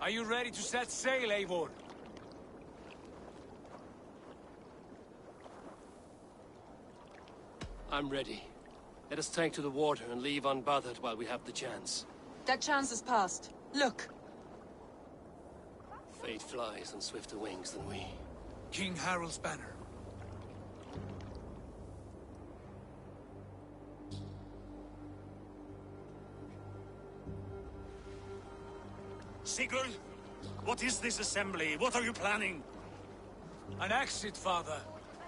Are you ready to set sail, Eivor? I'm ready. Let us tank to the water and leave unbothered while we have the chance. That chance is past. Look! Fate flies on swifter wings than we. King Harald's banner. Sigurd, what is this assembly? What are you planning? An exit, father.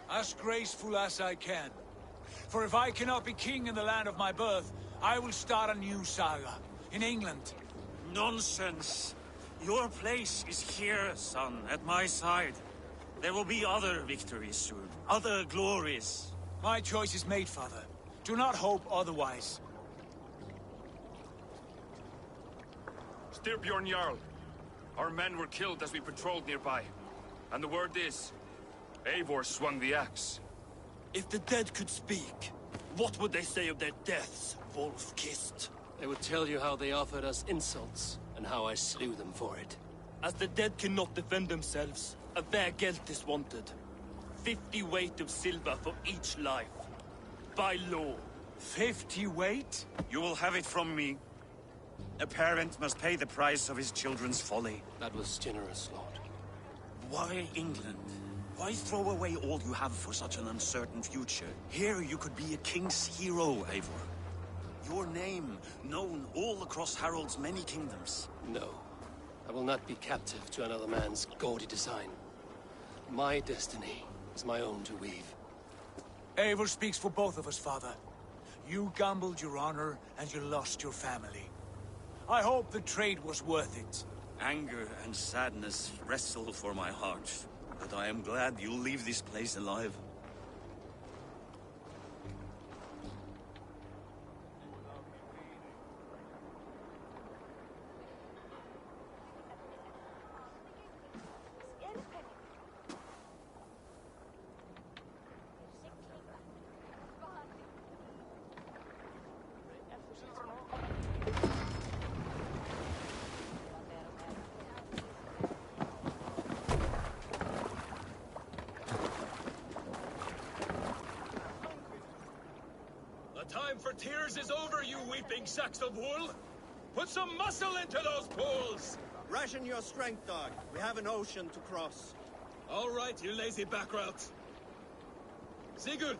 As graceful as I can. For if I cannot be king in the land of my birth, I will start a new saga. In England. Nonsense. Your place is here, son, at my side. There will be other victories soon. Other glories. My choice is made, father. Do not hope otherwise. Styrbjorn Jarl. Our men were killed as we patrolled nearby. And the word is, Eivor swung the axe. If the dead could speak, what would they say of their deaths, wolf-kissed? They would tell you how they offered us insults, and how I slew them for it. As the dead cannot defend themselves, a vergelt is wanted. 50 weight of silver for each life. By law. 50 weight? You will have it from me. A parent must pay the price of his children's folly. That was generous, Lord. Why England? Why throw away all you have for such an uncertain future? Here you could be a king's hero, Eivor. Your name known all across Harald's many kingdoms. No. I will not be captive to another man's gaudy design. My destiny is my own to weave. Eivor speaks for both of us, father. You gambled your honor, and you lost your family. I hope the trade was worth it. Anger and sadness wrestle for my heart, but I am glad you'll leave this place alive. Time for tears is over, you weeping sacks of wool! Put some muscle into those pools! Ration your strength, dog. We have an ocean to cross. All right, you lazy backroutes. Sigurd,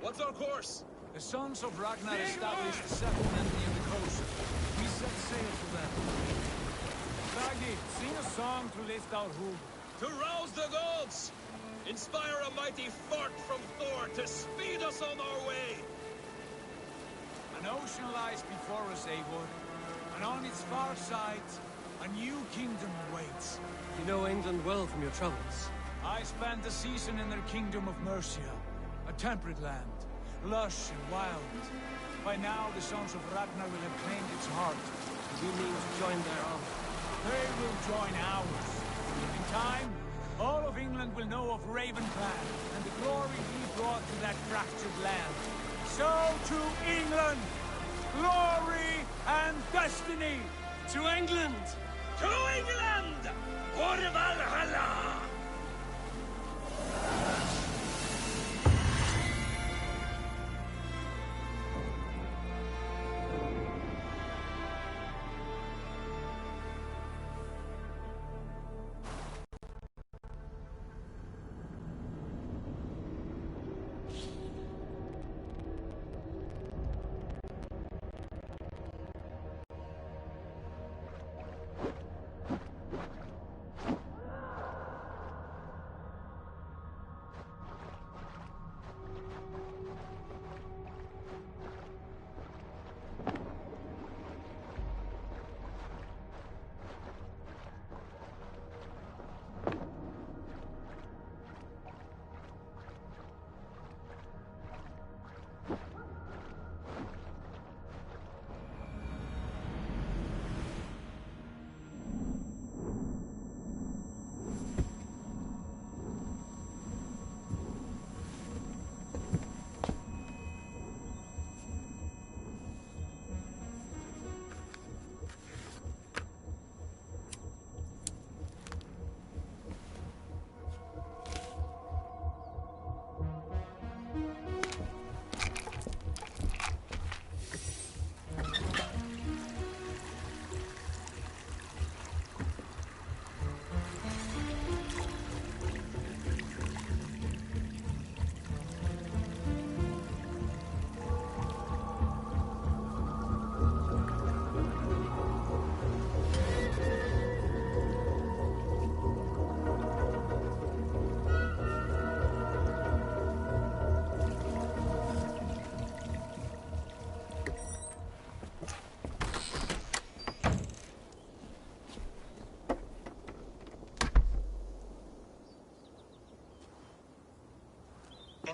what's our course? The sons of Ragnar established a settlement near the coast. We set sail for them. Ragni, sing a song to lift our hood. To rouse the gods! Inspire a mighty fart from Thor to speed us on our way! An ocean lies before us, Eivor, and on its far side, a new kingdom awaits. You know England well from your travels. I spent a season in their kingdom of Mercia, a temperate land, lush and wild. By now, the sons of Ragnar will have claimed its heart. You mean to join their army? They will join ours. In time, all of England will know of Raven Clan and the glory we brought to that fractured land. So to England! Glory and destiny! To England! To England! For Valhalla!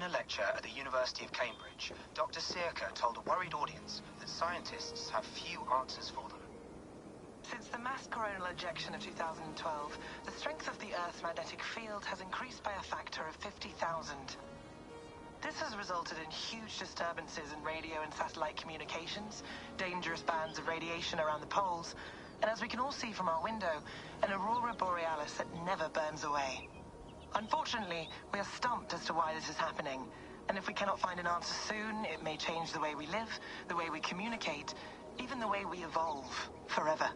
a lecture at the University of Cambridge, Dr. Sirka told a worried audience that scientists have few answers for them. Since the mass coronal ejection of 2012, the strength of the Earth's magnetic field has increased by a factor of 50,000. This has resulted in huge disturbances in radio and satellite communications, dangerous bands of radiation around the poles, and as we can all see from our window, an aurora borealis that never burns away. Unfortunately, we are stumped as to why this is happening, and if we cannot find an answer soon, it may change the way we live, the way we communicate, even the way we evolve, forever.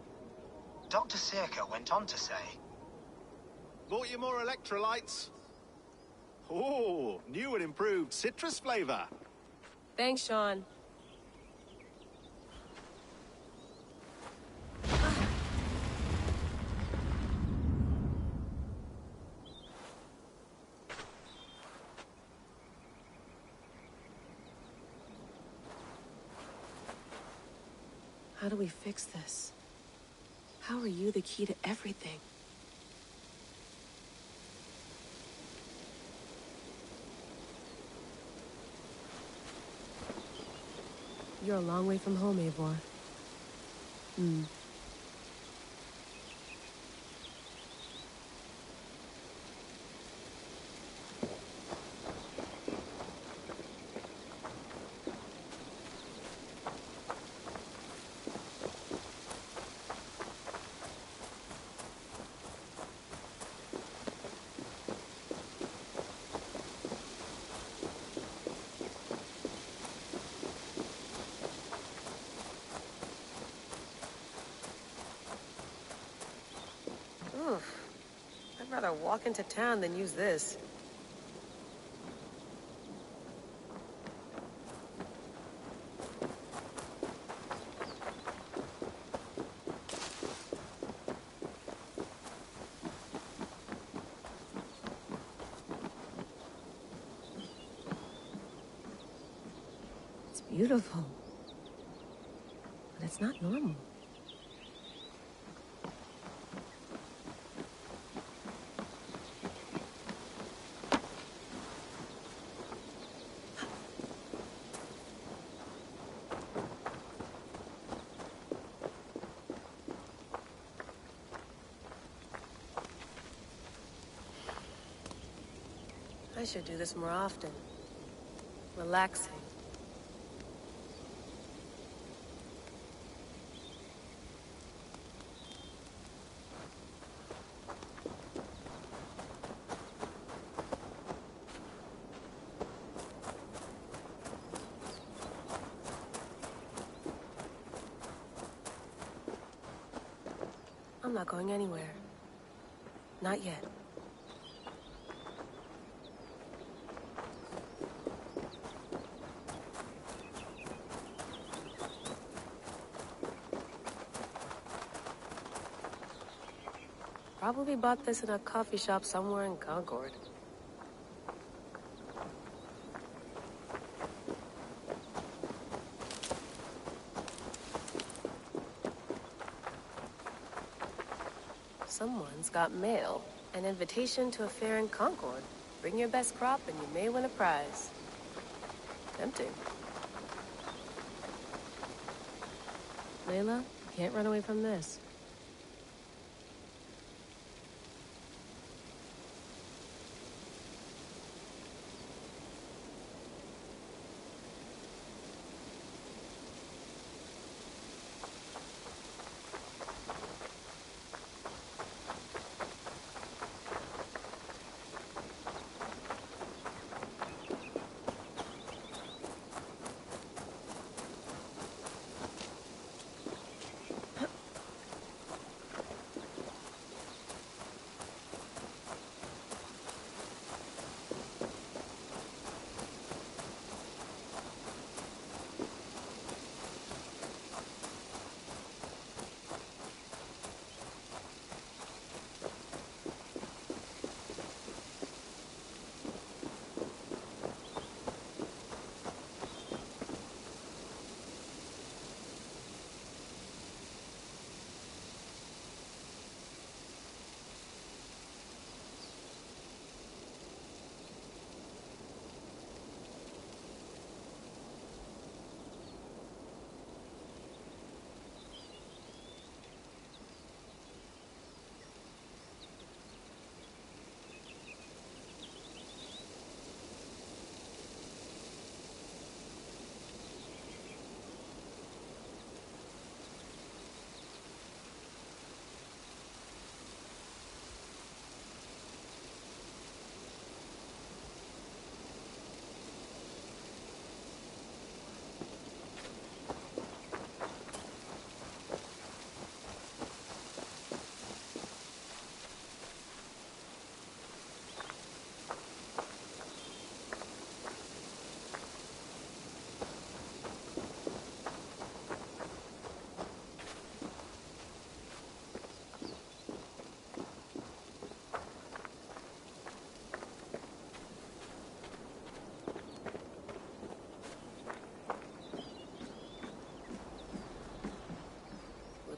Dr. Sirka went on to say, Bought you more electrolytes? Oh, new and improved citrus flavor. Thanks, Sean. How do we fix this? How are you the key to everything? You're a long way from home, Eivor. I'd rather walk into town than use this. It's beautiful, but it's not normal. I should do this more often. Relaxing. I'm not going anywhere. Not yet. Probably bought this in a coffee shop somewhere in Concord. Someone's got mail. An invitation to a fair in Concord. Bring your best crop and you may win a prize. Tempting. Layla, can't run away from this.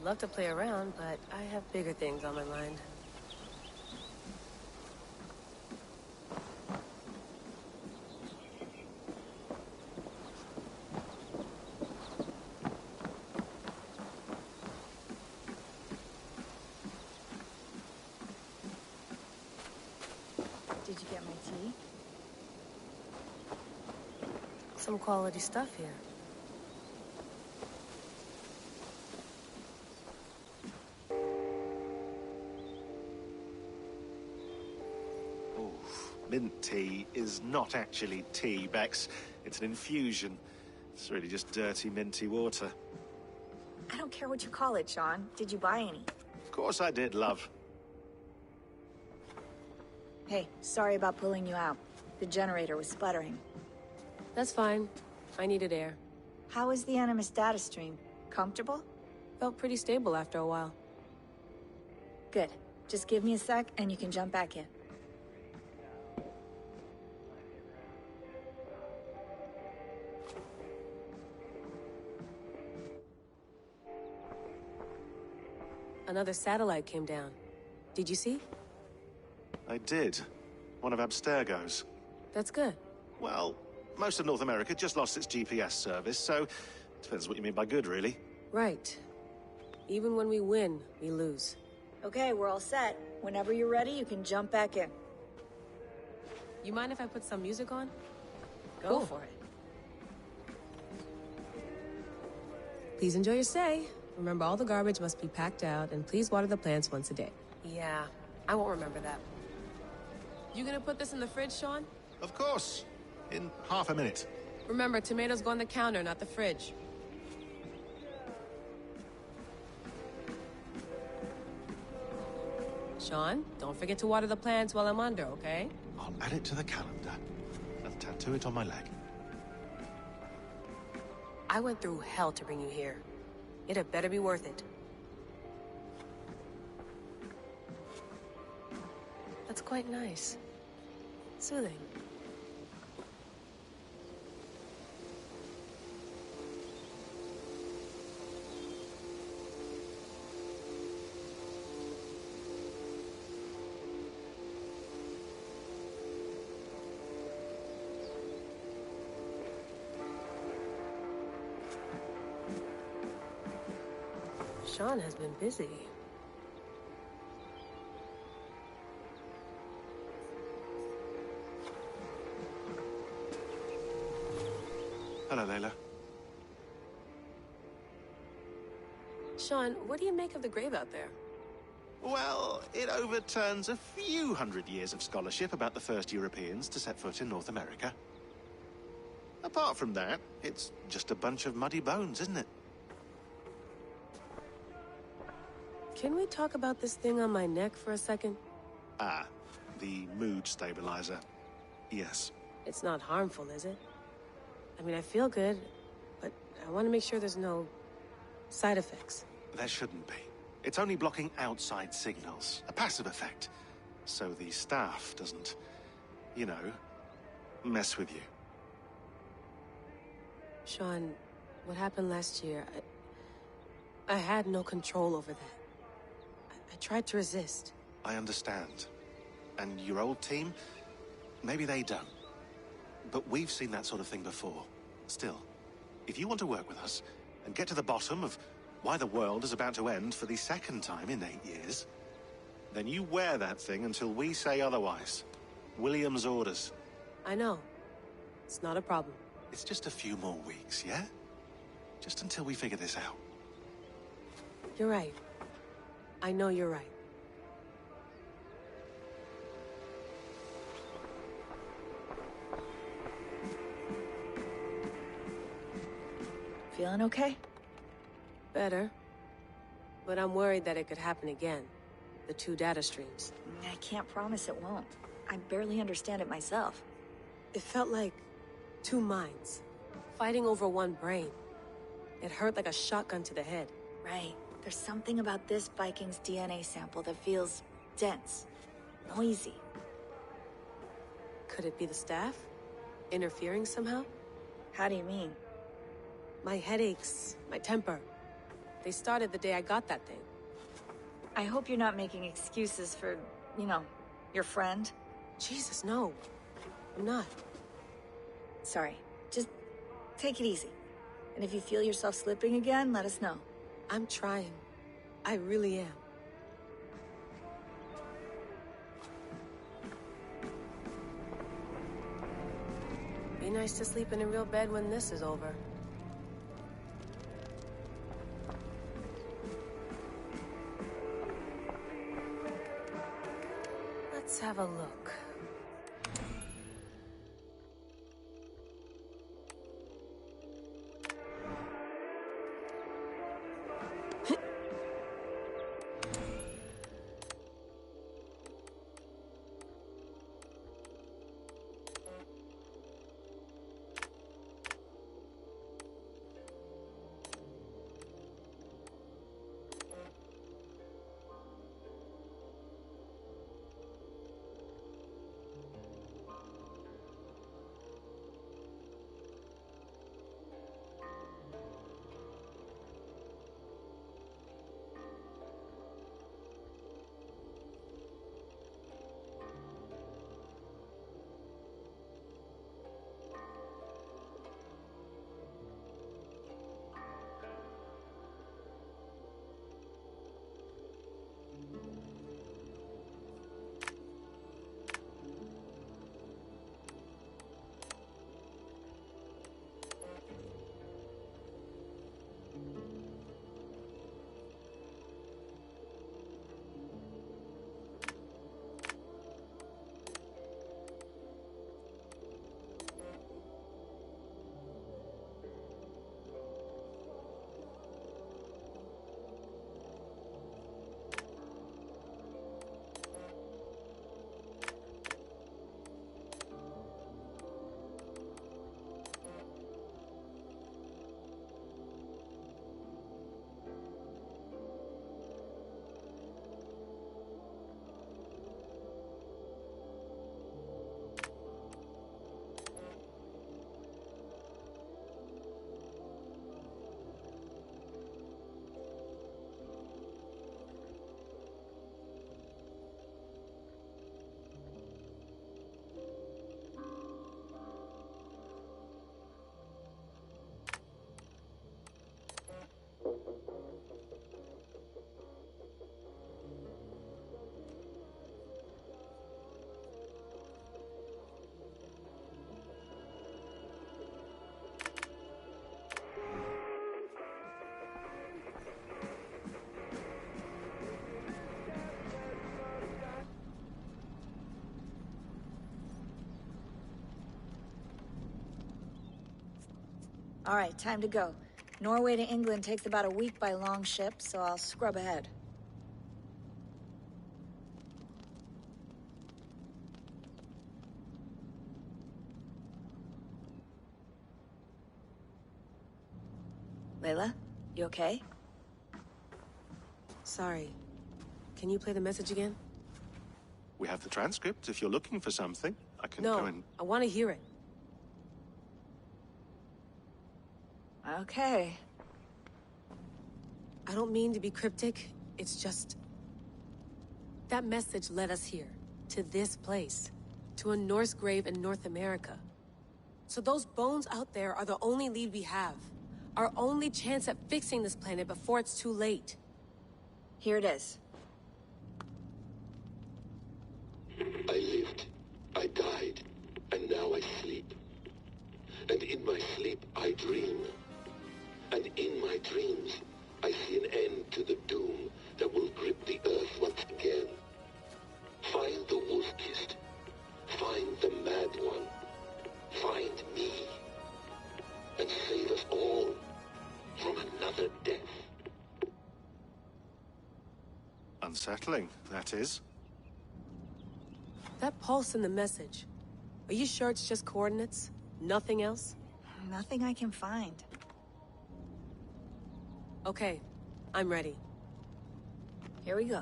love to play around, but I have bigger things on my mind. Did you get my tea? Some quality stuff here. Mint tea is not actually tea, Bex. It's an infusion. It's really just dirty, minty water. I don't care what you call it, Sean. Did you buy any? Of course I did, love. Hey, sorry about pulling you out. The generator was sputtering. That's fine. I needed air. How is the Animus data stream? Comfortable? Felt pretty stable after a while. Good. Just give me a sec and you can jump back in. Another satellite came down. Did you see? I did. One of Abstergo's. That's good. Well, most of North America just lost its GPS service, so depends what you mean by good, really. Right. Even when we win, we lose. Okay, we're all set. Whenever you're ready, you can jump back in. You mind if I put some music on? Go for it. Please enjoy your stay. Remember, all the garbage must be packed out, and please water the plants once a day. Yeah, I won't remember that. You gonna put this in the fridge, Sean? Of course. In half a minute. Remember, tomatoes go on the counter, not the fridge. Sean, don't forget to water the plants while I'm under, okay? I'll add it to the calendar and tattoo it on my leg. I went through hell to bring you here. It had better be worth it. That's quite nice. Soothing. Sean has been busy. Hello, Layla. Sean, what do you make of the grave out there? Well, it overturns a few hundred years of scholarship about the first Europeans to set foot in North America. Apart from that, it's just a bunch of muddy bones, isn't it? Can we talk about this thing on my neck for a second? Ah, the mood stabilizer. Yes. It's not harmful, is it? I mean, I feel good, but I want to make sure there's no side effects. There shouldn't be. It's only blocking outside signals, a passive effect. So the staff doesn't, you know, mess with you. Sean, what happened last year, I had no control over that. I tried to resist. I understand. And your old team, maybe they don't. But we've seen that sort of thing before. Still, if you want to work with us and get to the bottom of why the world is about to end for the second time in 8 years, then you wear that thing until we say otherwise. William's orders. I know. It's not a problem. It's just a few more weeks, yeah? Just until we figure this out. You're right. I know you're right. Feeling okay? Better. But I'm worried that it could happen again. The two data streams. I can't promise it won't. I barely understand it myself. It felt like two minds, fighting over one brain. It hurt like a shotgun to the head. Right. There's something about this Viking's DNA sample that feels dense, noisy. Could it be the staff? Interfering somehow? How do you mean? My headaches, my temper. They started the day I got that thing. I hope you're not making excuses for, you know, your friend. Jesus, no. I'm not. Sorry. Just take it easy. And if you feel yourself slipping again, let us know. I'm trying. I really am. Be nice to sleep in a real bed when this is over. Let's have a look. All right, time to go. Norway to England takes about a week by long ship, so I'll scrub ahead. Layla, you okay? Sorry. Can you play the message again? We have the transcript. If you're looking for something, I can No, go and... I want to hear it. Okay. I don't mean to be cryptic. It's just... that message led us here. To this place. To a Norse grave in North America. So those bones out there are the only lead we have. Our only chance at fixing this planet before it's too late. Here it is. I lived, I died, and now I sleep. And in my sleep I dream. And in my dreams I see an end to the doom that will grip the earth once again. Find the wolf-kissed. Find the mad one. Find me. And save us all from another death. Unsettling, that is. That pulse in the message. Are you sure it's just coordinates? Nothing else? Nothing I can find. Okay, I'm ready. Here we go.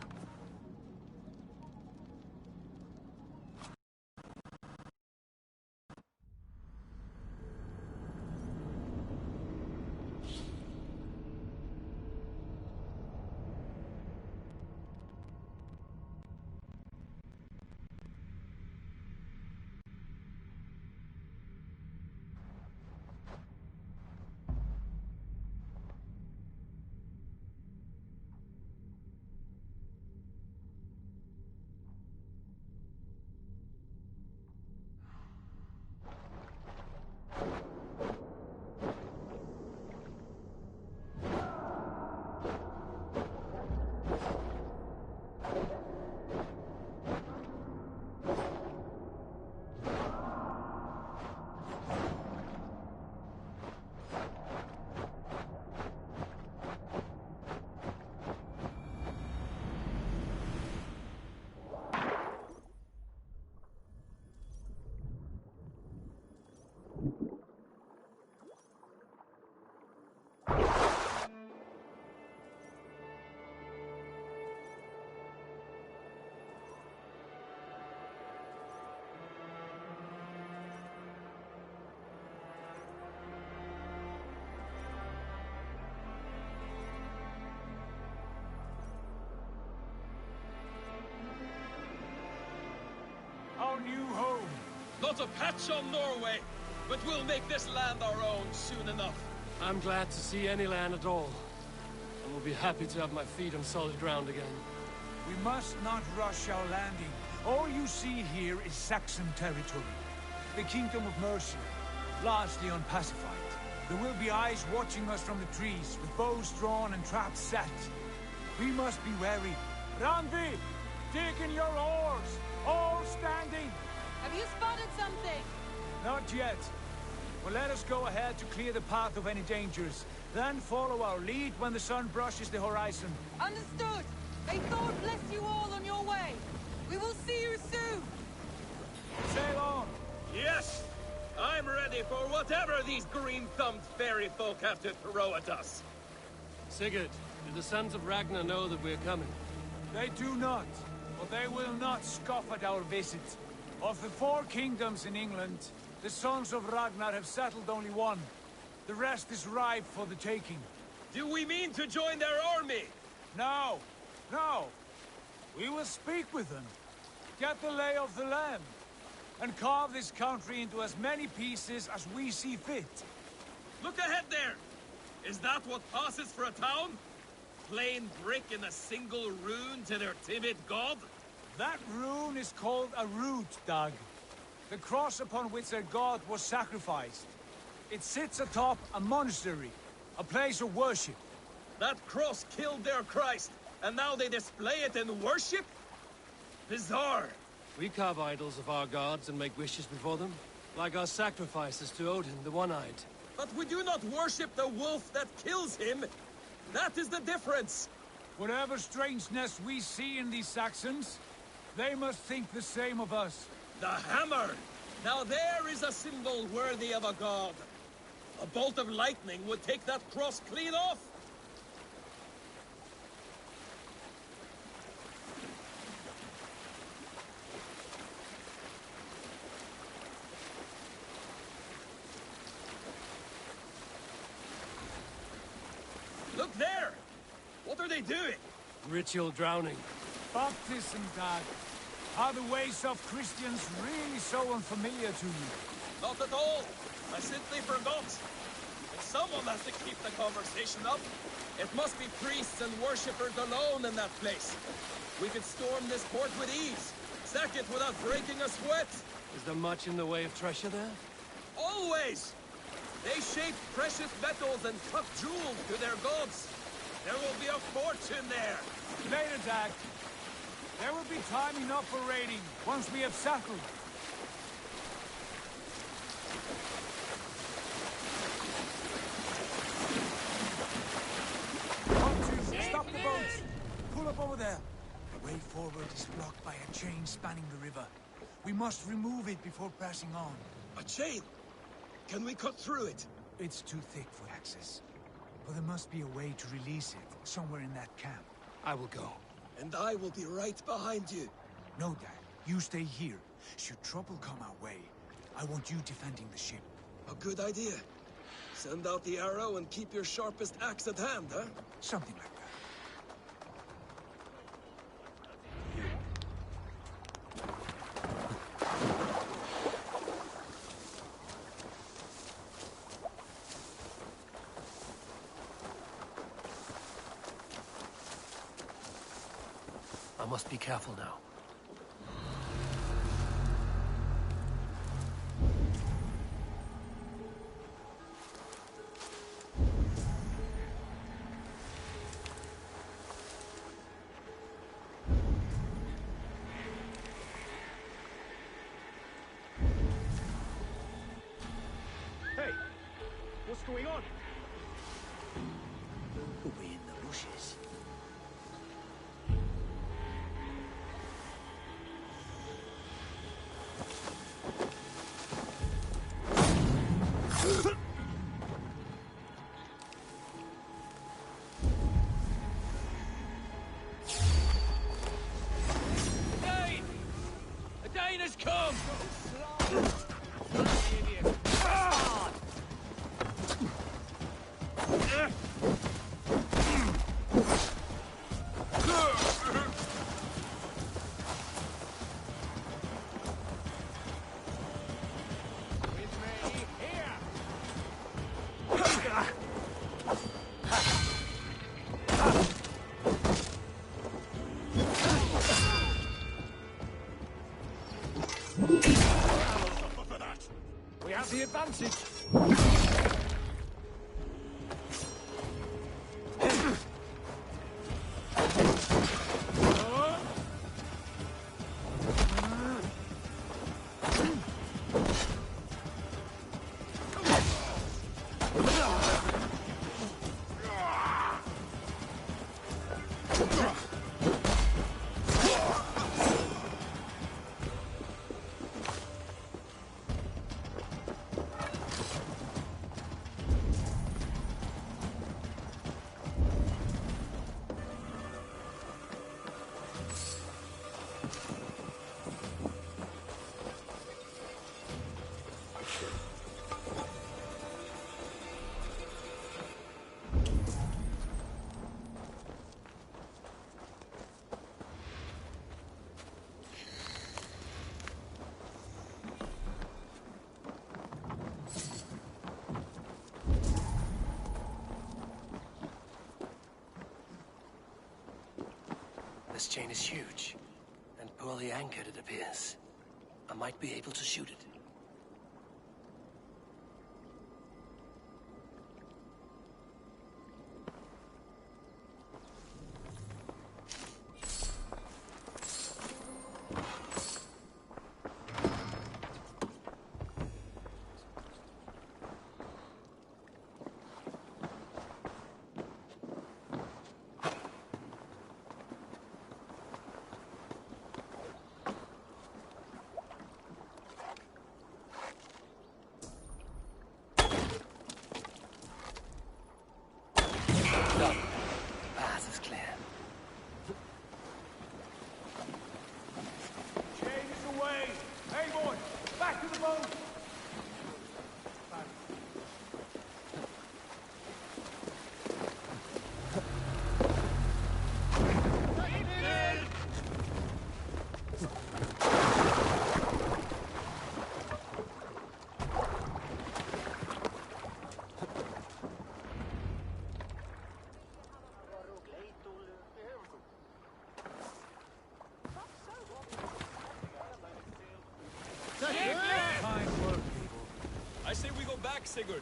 not a patch on Norway, but we'll make this land our own soon enough. I'm glad to see any land at all. And will be happy to have my feet on solid ground again. We must not rush our landing. All you see here is Saxon territory. The Kingdom of Mercia, largely unpacified. There will be eyes watching us from the trees, with bows drawn and traps set. We must be wary. Randvi! Dig in your oars! All standing! Have you spotted something? Not yet. Well, let us go ahead to clear the path of any dangers. Then follow our lead when the sun brushes the horizon. Understood. May Thor bless you all on your way. We will see you soon. Sail on. Yes! I'm ready for whatever these green-thumbed fairy folk have to throw at us. Sigurd, do the sons of Ragnar know that we're coming? They do not, but they will not scoff at our visit. Of the 4 kingdoms in England, the sons of Ragnar have settled only one. The rest is ripe for the taking. Do we mean to join their army? No, no. We will speak with them, get the lay of the land, and carve this country into as many pieces as we see fit. Look ahead there! Is that what passes for a town? Plain brick in a single rune to their timid god? That rune is called a root, Dag. The cross upon which their god was sacrificed. It sits atop a monastery, a place of worship. That cross killed their Christ, and now they display it in worship? Bizarre. We carve idols of our gods and make wishes before them, like our sacrifices to Odin, the One-Eyed. But we do not worship the wolf that kills him. That is the difference. Whatever strangeness we see in these Saxons, they must think the same of us. The hammer! Now there is a symbol worthy of a god. A bolt of lightning would take that cross clean off. Look there! What are they doing? Ritual drowning. Baptism, Dag. Are the ways of Christians really so unfamiliar to you? Not at all. I simply forgot. But someone has to keep the conversation up. It must be priests and worshippers alone in that place. We could storm this port with ease. Sack it without breaking a sweat. Is there much in the way of treasure there? Always! They shape precious metals and cut jewels to their gods. There will be a fortune there. Later, Dag. There will be time enough for raiding, once we have settled. Stop the boats! Pull up over there. The way forward is blocked by a chain spanning the river. We must remove it before passing on. A chain? Can we cut through it? It's too thick for access. But there must be a way to release it, somewhere in that camp. I will go. And I will be right behind you. No, Dad. You stay here. Should trouble come our way, I want you defending the ship. A good idea. Send out the arrow and keep your sharpest axe at hand, huh? Something like that. I must be careful now. Hey! What's going on? We're in the bushes. Dane! A Dane has come! has the advantage. This chain is huge, and poorly anchored, it appears. I might be able to shoot it. Done. Path is clear. Chain is away! Hey, boy! Back to the boat! Fine work, people. I say we go back, Sigurd.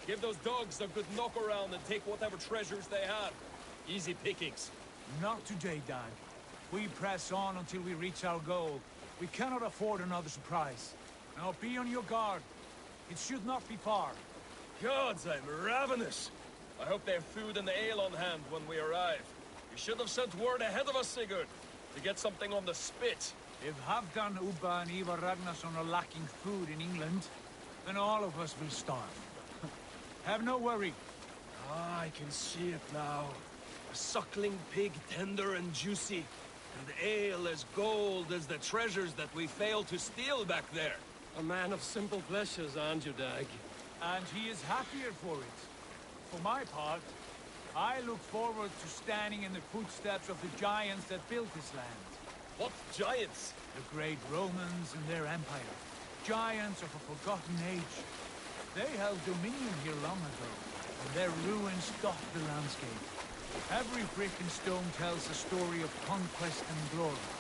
Give those dogs a good knock around and take whatever treasures they have. Easy pickings. Not today, Dag. We press on until we reach our goal. We cannot afford another surprise. Now be on your guard. It should not be far. Gods, I'm ravenous. I hope they have food and ale on hand when we arrive. You should have sent word ahead of us, Sigurd, to get something on the spit. If Halfdan, Ubba and Ivar Ragnarsson are lacking food in England, then all of us will starve. Have no worry. Ah, I can see it now. A suckling pig, tender and juicy. And ale as gold as the treasures that we failed to steal back there. A man of simple pleasures, aren't you, Dag? And he is happier for it. For my part, I look forward to standing in the footsteps of the giants that built this land. What giants? The great Romans and their empire. Giants of a forgotten age. They held dominion here long ago, and their ruins dot the landscape. Every brick and stone tells a story of conquest and glory.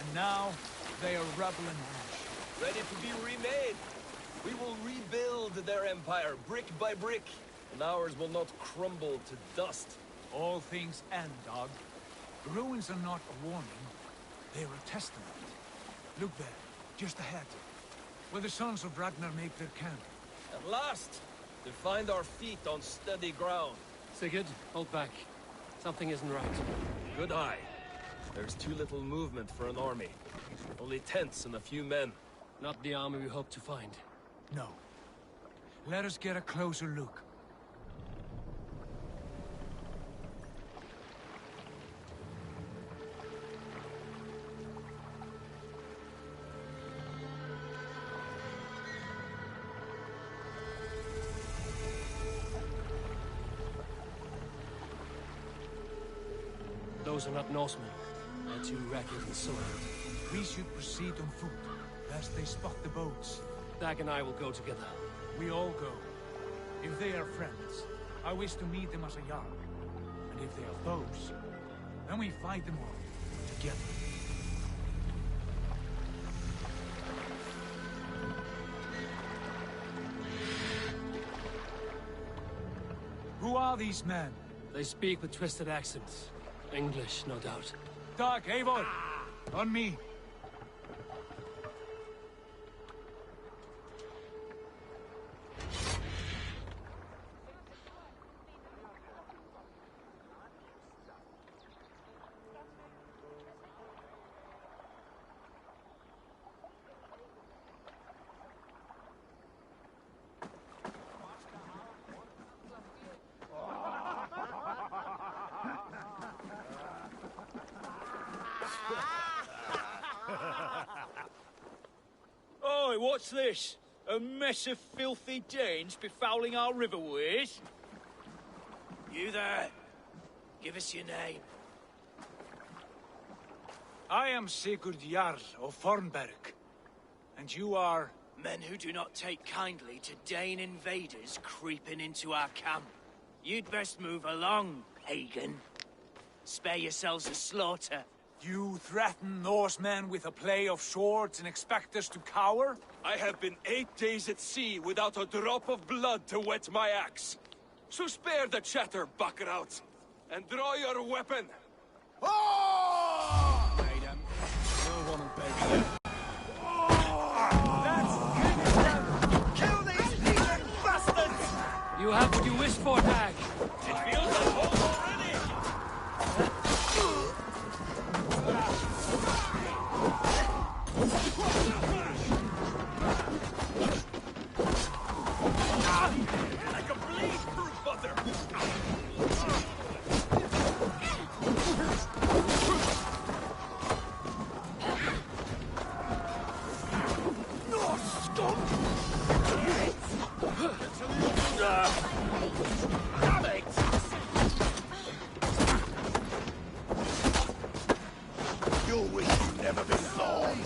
And now, they are rubble and ash. Ready to be remade. We will rebuild their empire, brick by brick, and ours will not crumble to dust. All things end, Dog. The ruins are not a warning. They're a testament. Look there, just ahead, where the sons of Ragnar make their camp. At last, to find our feet on steady ground. Sigurd, hold back. Something isn't right. Good eye. There's too little movement for an army. Only tents and a few men. Not the army we hope to find. No. Let us get a closer look. Those are not Norsemen. They're too ragged and soiled. We should proceed on foot, lest they spot the boats. Dag and I will go together. We all go. If they are friends, I wish to meet them as a Jarl. And if they are foes, then we fight them all, together. are these men? They speak with twisted accents. English, no doubt. Dag, Eivor! On me! Oi, what's this? A mess of filthy Danes befouling our riverways? You there? Give us your name. I am Sigurd Jarl of Fornberg. And you are... Men who do not take kindly to Dane invaders creeping into our camp. You'd best move along, pagan. Spare yourselves a slaughter. You threaten Norsemen with a play of swords and expect us to cower? I have been 8 days at sea without a drop of blood to wet my axe. So spare the chatter, buckerouts, and draw your weapon. Oh! Madam, no one will bury you. Let's kill these heathen bastards! You have what you wished for, Dag. It feels like home already! I can bleed through butter! No, stop! Damn it! You wish you'd never been born!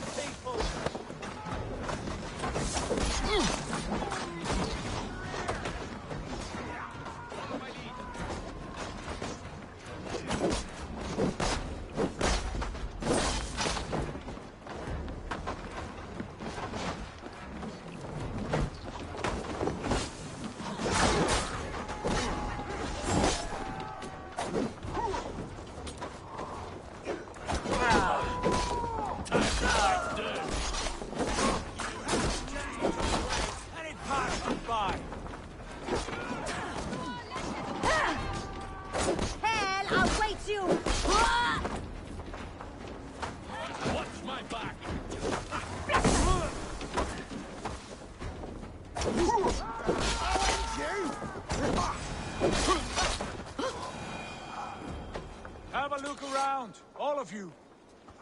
Have a look around, all of you.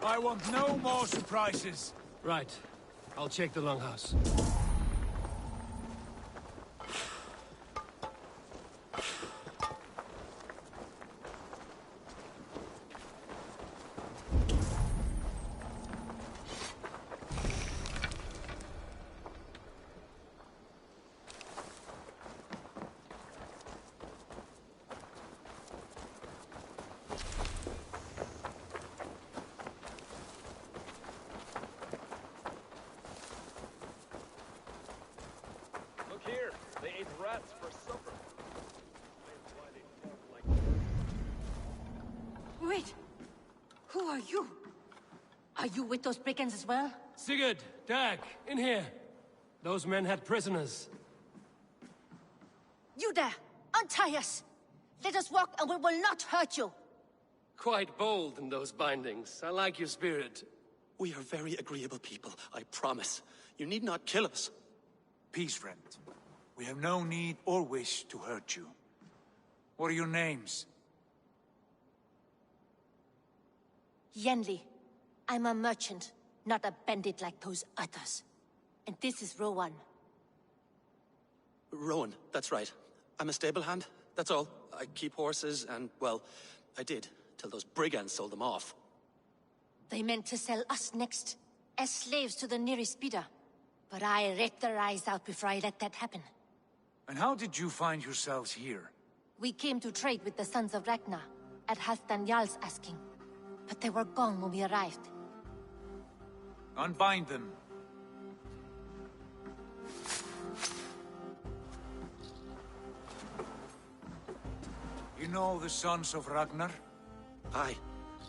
I want no more surprises. Right. I'll check the longhouse. Here, they ate rats for supper. Wait! Who are you? Are you with those brigands as well? Sigurd, Dag, in here. Those men had prisoners. You there! Untie us! Let us walk and we will not hurt you! Quite bold in those bindings. I like your spirit. We are very agreeable people, I promise. You need not kill us. Peace, friend. We have no need or wish to hurt you. What are your names? Yenli. I'm a merchant, not a bandit like those others. And this is Rowan. Rowan, that's right. I'm a stable hand, that's all. I keep horses and, well, I did, till those brigands sold them off. They meant to sell us next, as slaves to the nearest bidder. But I ripped their eyes out before I let that happen. And how did you find yourselves here? We came to trade with the Sons of Ragnar, at Halfdan Jarl's asking. But they were gone when we arrived. Unbind them. You know the sons of Ragnar? Aye.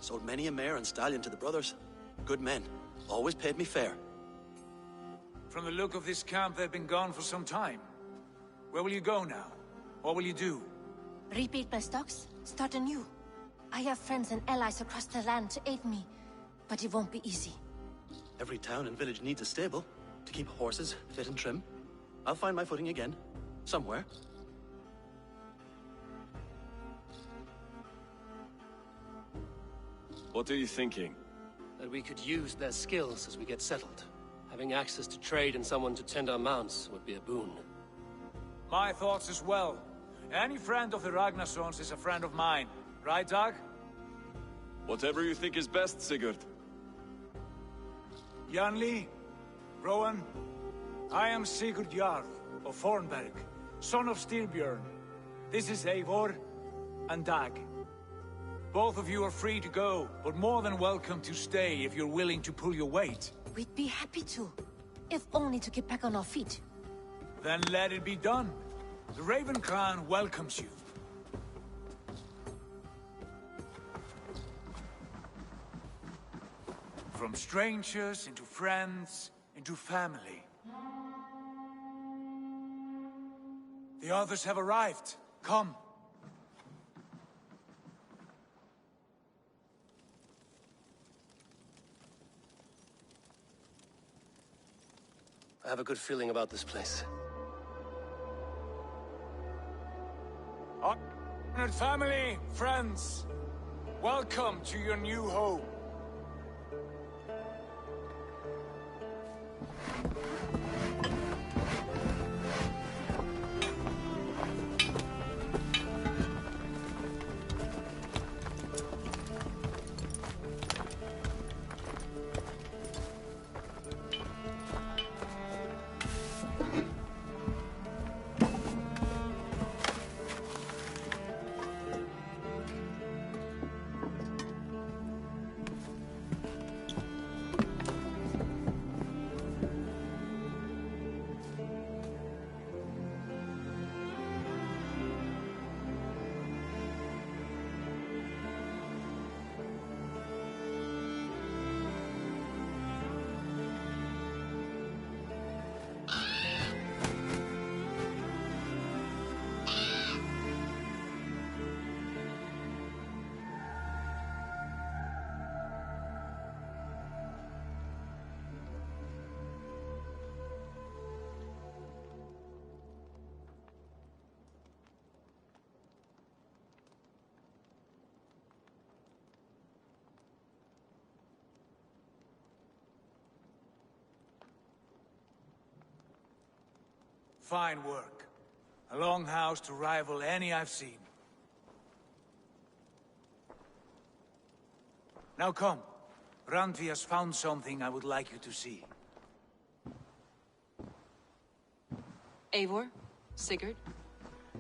Sold many a mare and stallion to the brothers. Good men. Always paid me fair. From the look of this camp, they've been gone for some time. Where will you go now? What will you do? Rebuild my stocks, start anew. I have friends and allies across the land to aid me, but it won't be easy. Every town and village needs a stable to keep horses fit and trim. I'll find my footing again. Somewhere. What are you thinking? That we could use their skills as we get settled. Having access to trade and someone to tend our mounts would be a boon. My thoughts as well. Any friend of the Ragnarsons is a friend of mine. Right, Dag? Whatever you think is best, Sigurd. Janli, Rowan, I am Sigurd Jarl of Fornberg, son of Styrbjörn. This is Eivor and Dag. Both of you are free to go, but more than welcome to stay if you're willing to pull your weight. We'd be happy to, if only to get back on our feet. Then let it be done. The Raven clan welcomes you. From strangers into friends, into family. The others have arrived. Come. I have a good feeling about this place. Honored family, friends, welcome to your new home. Fine work. A longhouse to rival any I've seen. Now come. Randvi has found something I would like you to see. Eivor, Sigurd,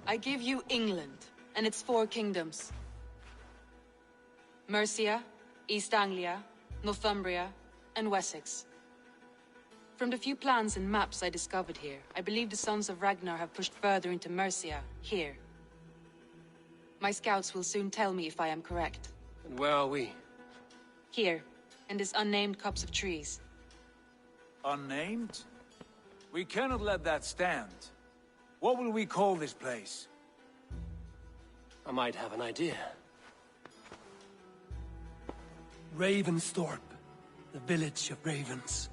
I give you England and its 4 kingdoms. Mercia, East Anglia, Northumbria, and Wessex. From the few plans and maps I discovered here, I believe the Sons of Ragnar have pushed further into Mercia, here. My scouts will soon tell me if I am correct. And where are we? Here, in this unnamed copse of trees. Unnamed? We cannot let that stand. What will we call this place? I might have an idea. Ravensthorpe, the village of ravens.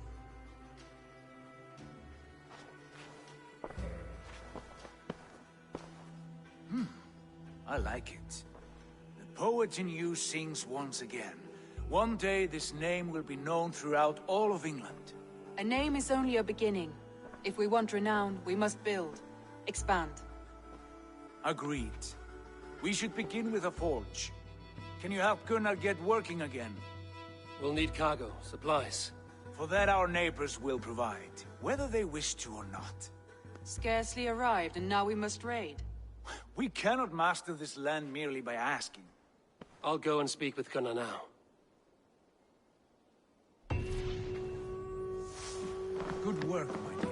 I like it. The poet in you sings once again. One day this name will be known throughout all of England. A name is only a beginning. If we want renown, we must build, expand. Agreed. We should begin with a forge. Can you help Gunnar get working again? We'll need cargo, supplies. For that our neighbors will provide, whether they wish to or not. Scarcely arrived, and now we must raid. We cannot master this land merely by asking. I'll go and speak with Gunnar now. Good work, my dear.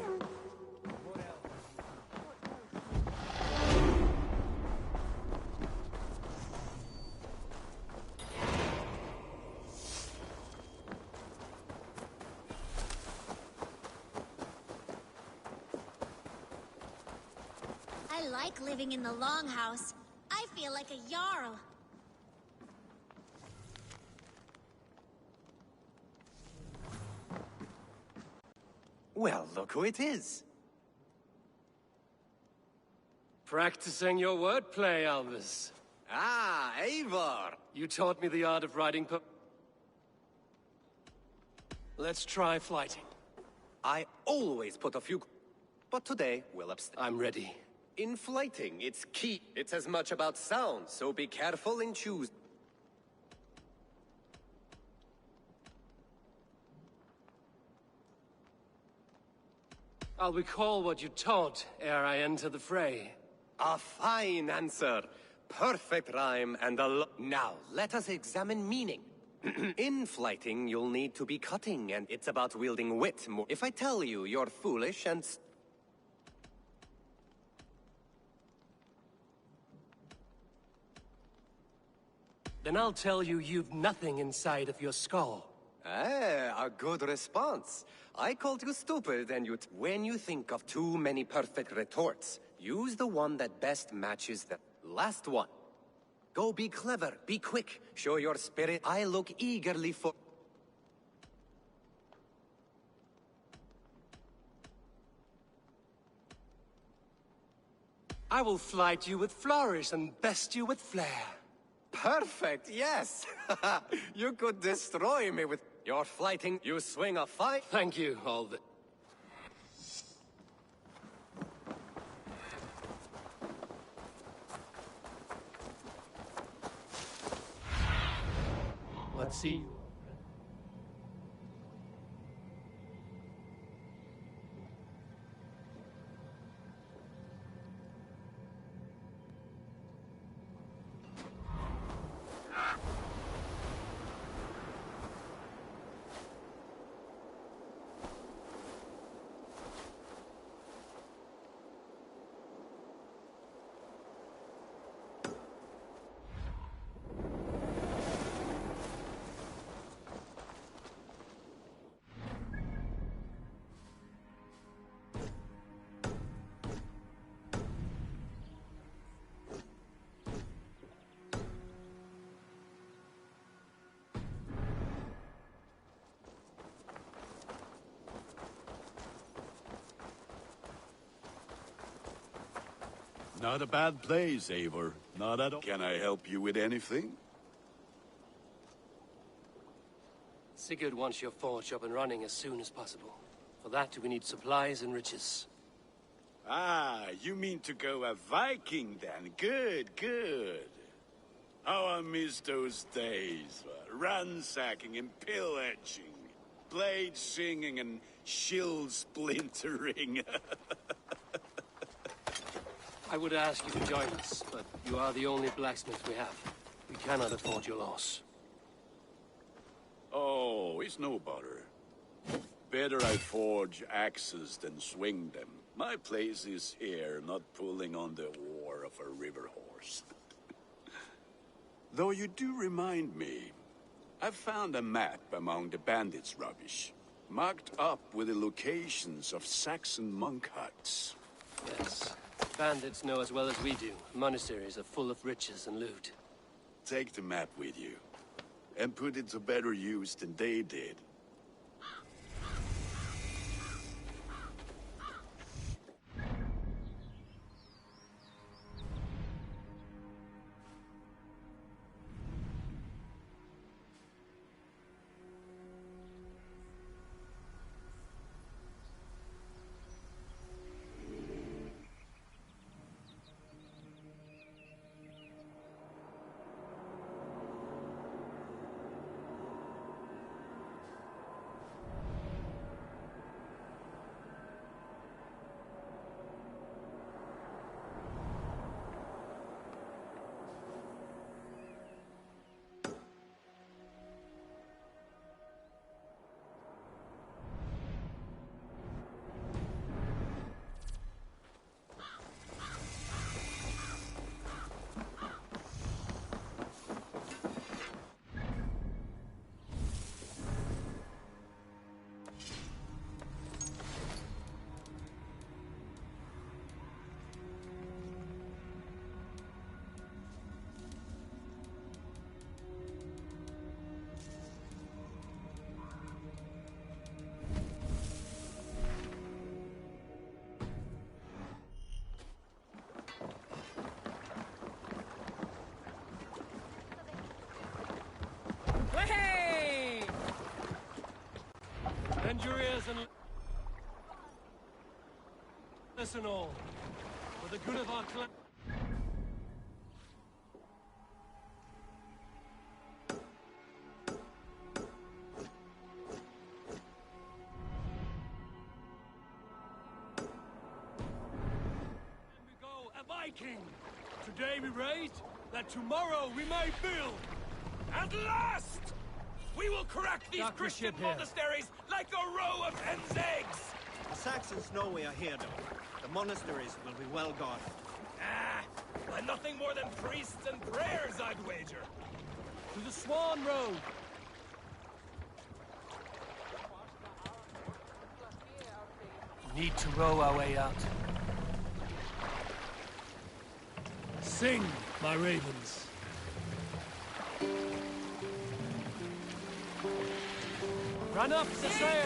like living in the Longhouse. I feel like a Jarl. Well, look who it is. Practicing your wordplay, Albus. Ah, Eivor! You taught me the art of writing Let's try flighting. I always put a few... But today, we'll abstain. I'm ready. In flighting, it's key. It's as much about sound, so be careful in choose. I'll recall what you taught ere I enter the fray. A fine answer. Perfect rhyme and Now, let us examine meaning. In flighting, you'll need to be cutting, and it's about wielding wit more. If I tell you you're foolish and... Then I'll tell you you've nothing inside of your skull. Ah, a good response. I called you stupid, and when you think of too many perfect retorts, use the one that best matches the last one. Go be clever, be quick, show your spirit. I look eagerly for... I will flight you with flourish and best you with flair. Perfect, yes! You could destroy me with your flighting. You swing a fight. Thank you, Albus. Let's see. Not a bad place, Eivor. Not at all. Can I help you with anything? Sigurd wants your forge up and running as soon as possible. For that, we need supplies and riches. Ah, you mean to go a Viking then? Good, good. How I miss those days. Ransacking and pillaging. Blade singing and shield splintering. I would ask you to join us, but you are the only blacksmith we have. We cannot afford your loss. Oh, it's no bother. Better I forge axes than swing them. My place is here, not pulling on the oar of a river horse. Though you do remind me, I found a map among the bandits' rubbish, marked up with the locations of Saxon monk huts. Yes. Bandits know as well as we do. Monasteries are full of riches and loot. Take the map with you, and put it to better use than they did. your ears and listen all, for the good of our clan. We go a Viking. Today we raid, that tomorrow we may build. At last! We will crack these Dock the Christian ship here. monasteries like a row of hen's eggs! The Saxons know we are here, though. The monasteries will be well guarded. Ah, by nothing more than priests and prayers, I'd wager. To the Swan Road. We need to row our way out. Sing, my ravens. Run up the sail!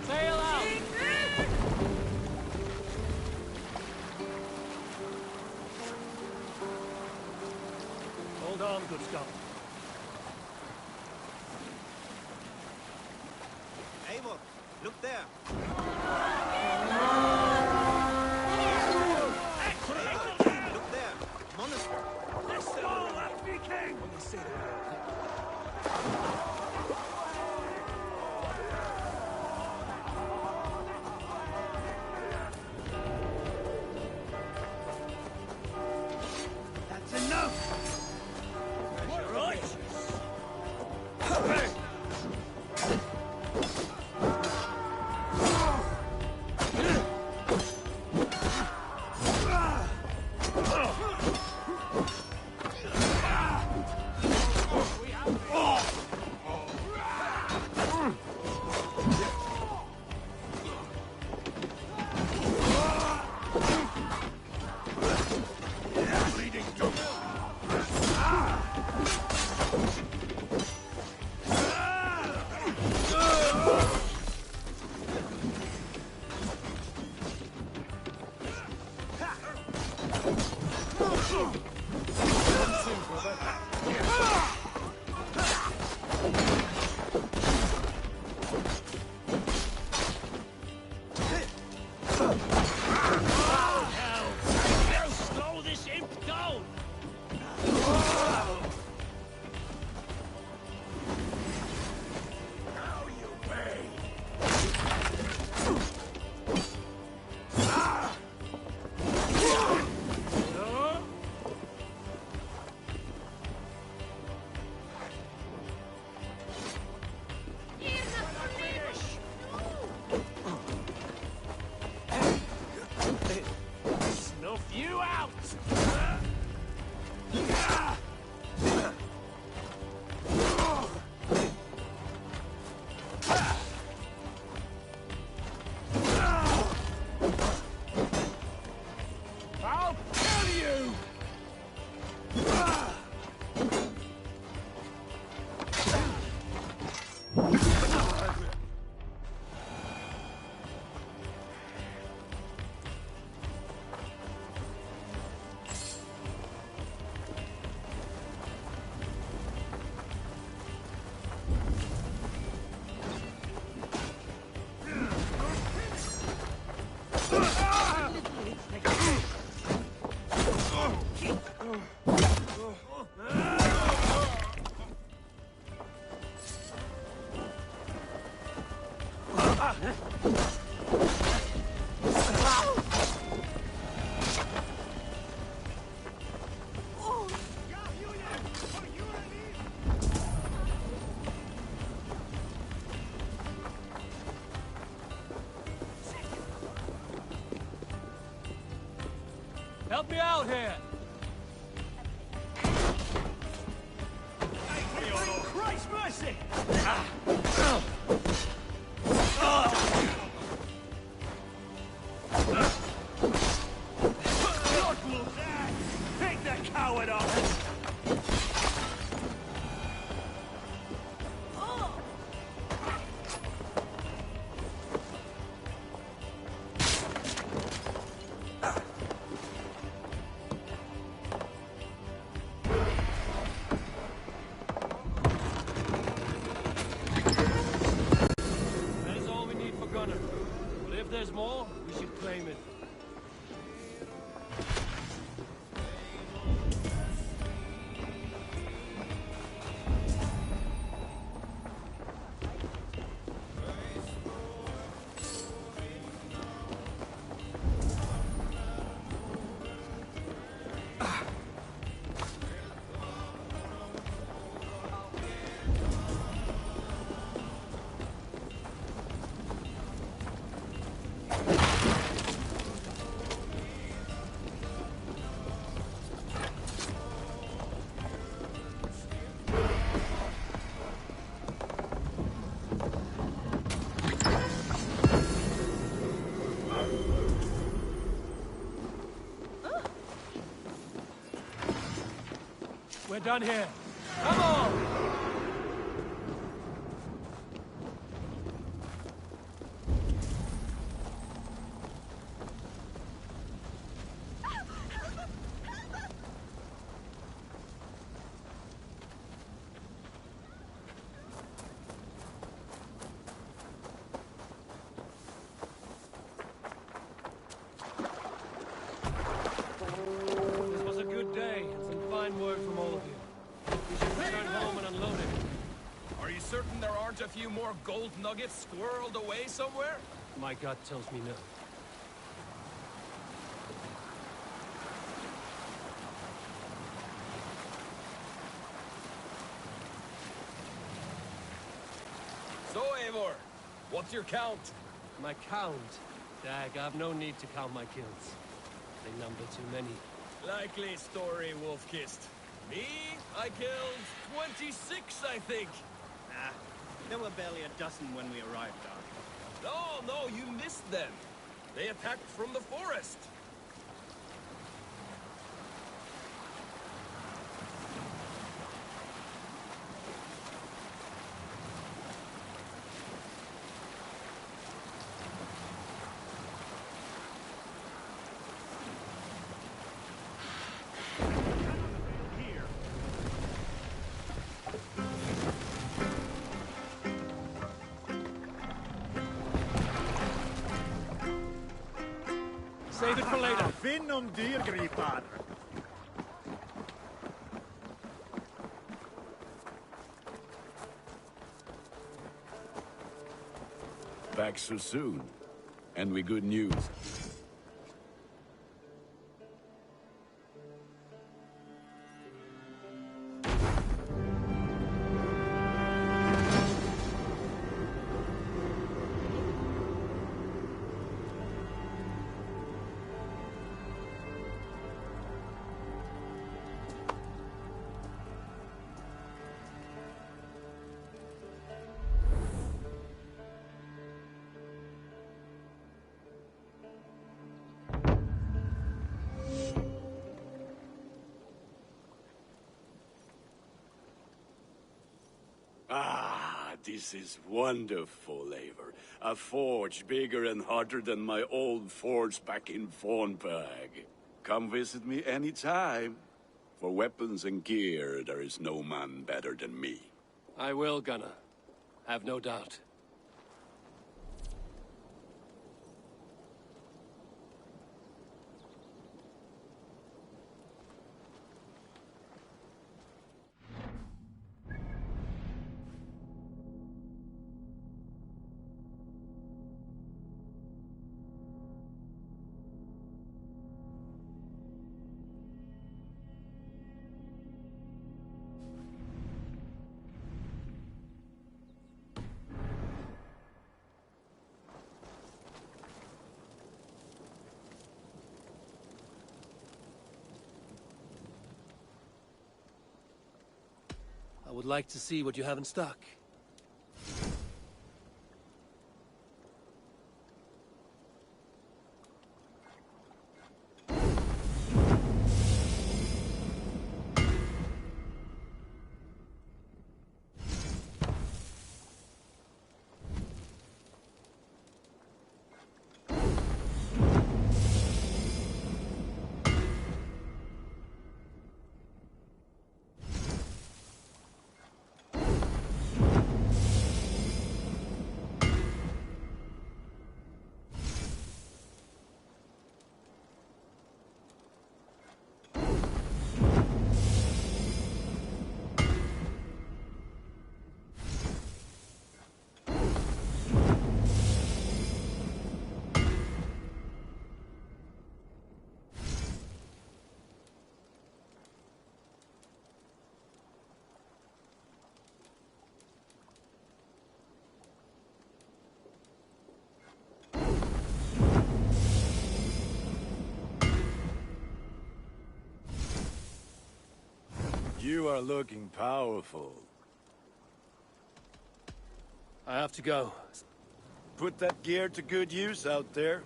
Sail out! Hold on, good Scot. Eivor, look there. Look there. Monastery. Let's all that be king! When they say the word. That's enough! Right! Slow this imp down! Now you pay! Snuff you out! I'll kill you! Help me out here! done here. Come on! This was a good day, and some fine work from all of you. We should return home and unload it. Are you certain there aren't a few more gold nuggets squirreled away somewhere? My gut tells me no. So, Eivor, what's your count? My count? Dag, I've no need to count my kills. They number too many. Likely story, Wolf-Kissed. Me? I killed 26, I think. Nah, there were barely a dozen when we arrived, Doc. No, you missed them. They attacked from the forest. Save it for later. Finn dyrgripar. Back so soon. And with good news. Ah, this is wonderful, Eivor. A forge bigger and hotter than my old forge back in Fornberg. Come visit me anytime. For weapons and gear, there is no man better than me. I will, Gunnar. Have no doubt. I would like to see what you have in stock. You are looking powerful. I have to go. Put that gear to good use out there.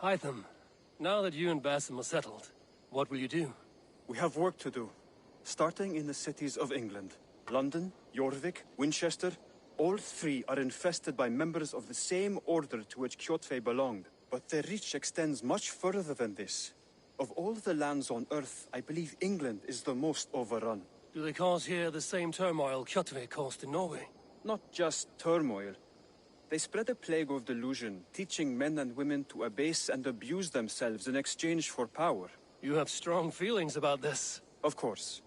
Hytham, now that you and Basim are settled, what will you do? We have work to do. Starting in the cities of England. London, Jorvik, Winchester, all three are infested by members of the same order to which Kjotve belonged. But their reach extends much further than this. Of all the lands on Earth, I believe England is the most overrun. Do they cause here the same turmoil Kjotve caused in Norway? Not just turmoil. They spread a plague of delusion, teaching men and women to abase and abuse themselves in exchange for power. You have strong feelings about this. Of course.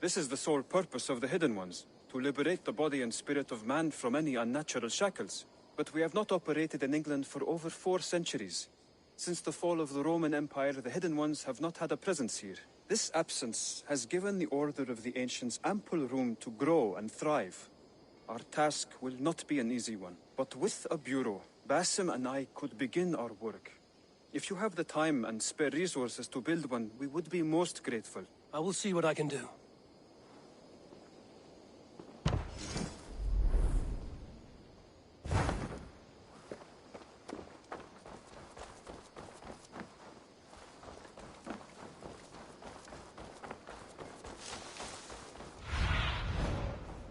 This is the sole purpose of the Hidden Ones, to liberate the body and spirit of man from any unnatural shackles. But we have not operated in England for over 4 centuries. Since the fall of the Roman Empire, the Hidden Ones have not had a presence here. This absence has given the Order of the Ancients ample room to grow and thrive. Our task will not be an easy one, but with a bureau, Basim and I could begin our work. If you have the time and spare resources to build one, we would be most grateful. I will see what I can do.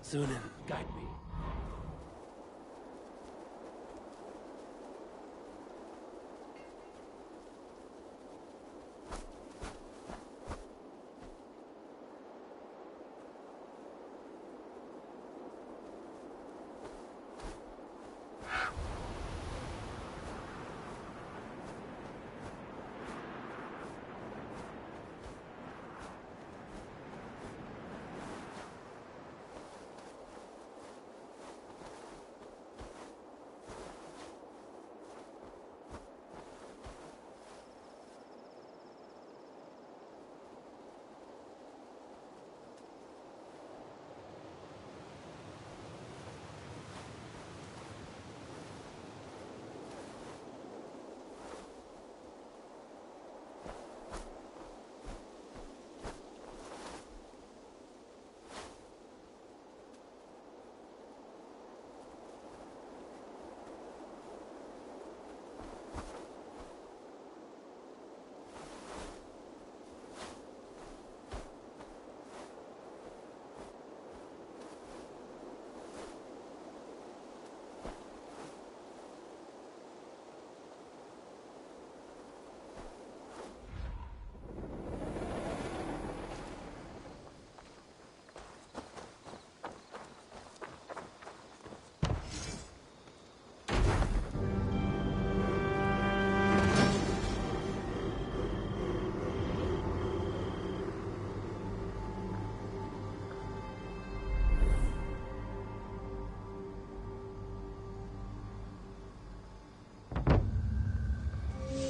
Sunan, guide me.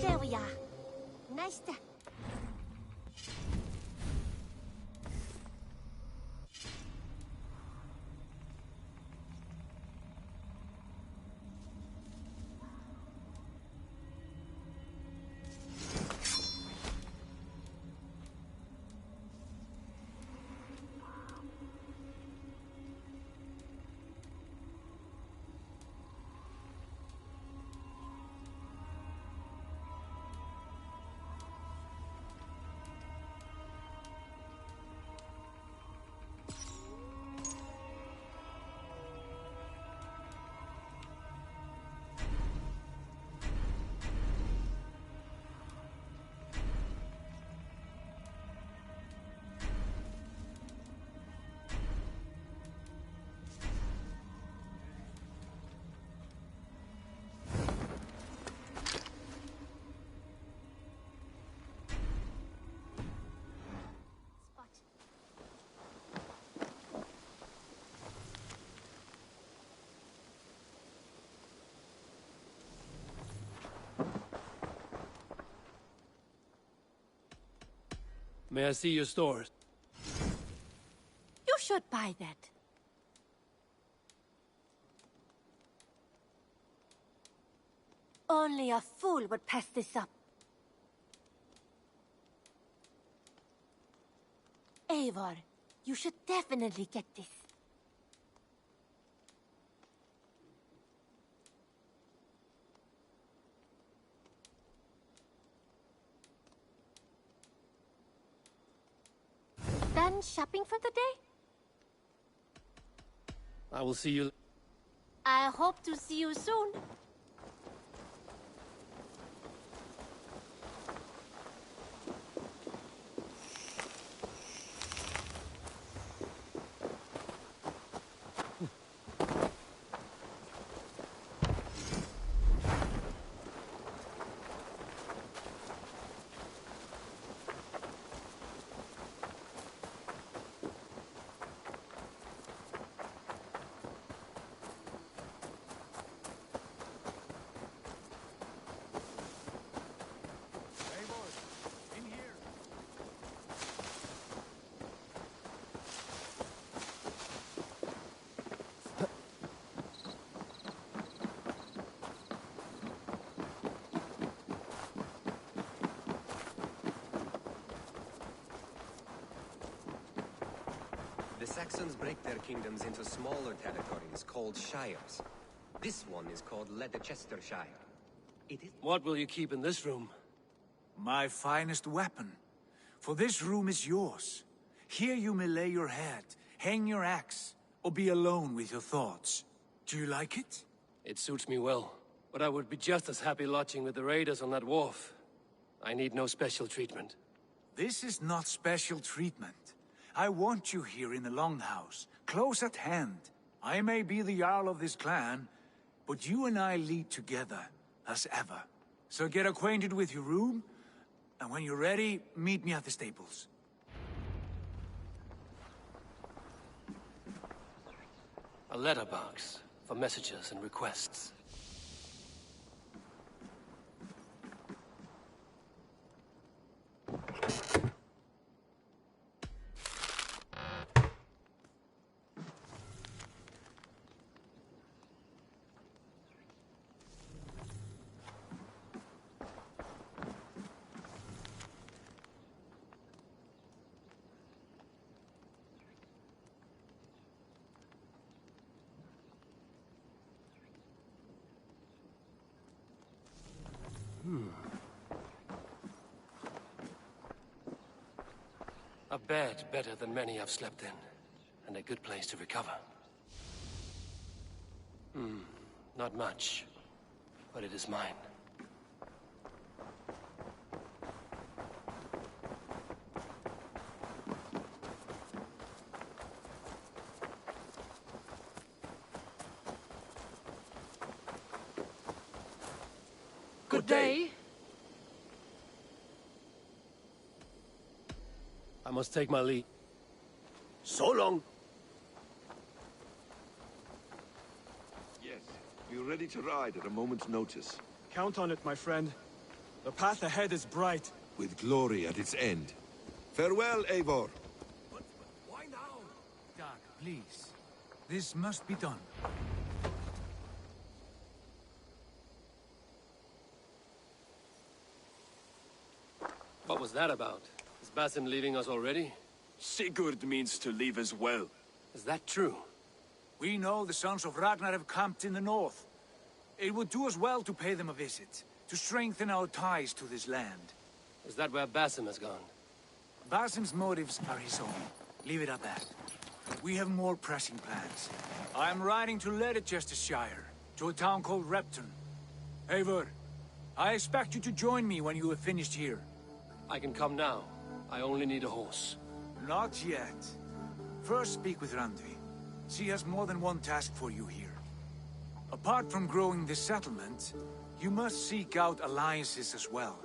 There we are. Nice to... May I see your stores? You should buy that. Only a fool would pass this up. Eivor, you should definitely get this. Done shopping for the day? I will see you... I hope to see you soon. The Saxons break their kingdoms into smaller territories called shires. This one is called Leicestershire. It is... What will you keep in this room? My finest weapon. For this room is yours. Here you may lay your head, hang your axe, or be alone with your thoughts. Do you like it? It suits me well, but I would be just as happy lodging with the raiders on that wharf. I need no special treatment. This is not special treatment. I want you here in the Longhouse, close at hand. I may be the Jarl of this clan, but you and I lead together, as ever. So get acquainted with your room, and when you're ready, meet me at the stables. A letterbox for messages and requests. A bed better than many I've slept in, and a good place to recover. Not much, but it is mine. Good day. I must take my leave. So long! Yes, we're ready to ride at a moment's notice. Count on it, my friend. The path ahead is bright. With glory at its end. Farewell, Eivor. But why now? Dag, please. This must be done. What was that about? Is Basim leaving us already? Sigurd means to leave as well. Is that true? We know the sons of Ragnar have camped in the north. It would do us well to pay them a visit, to strengthen our ties to this land. Is that where Basim has gone? Basim's motives are his own. Leave it at that. We have more pressing plans. I am riding to Leicestershire, to a town called Repton. Eivor, I expect you to join me when you have finished here. I can come now. I only need a horse. Not yet. First speak with Randvi. She has more than one task for you here. Apart from growing this settlement, you must seek out alliances as well.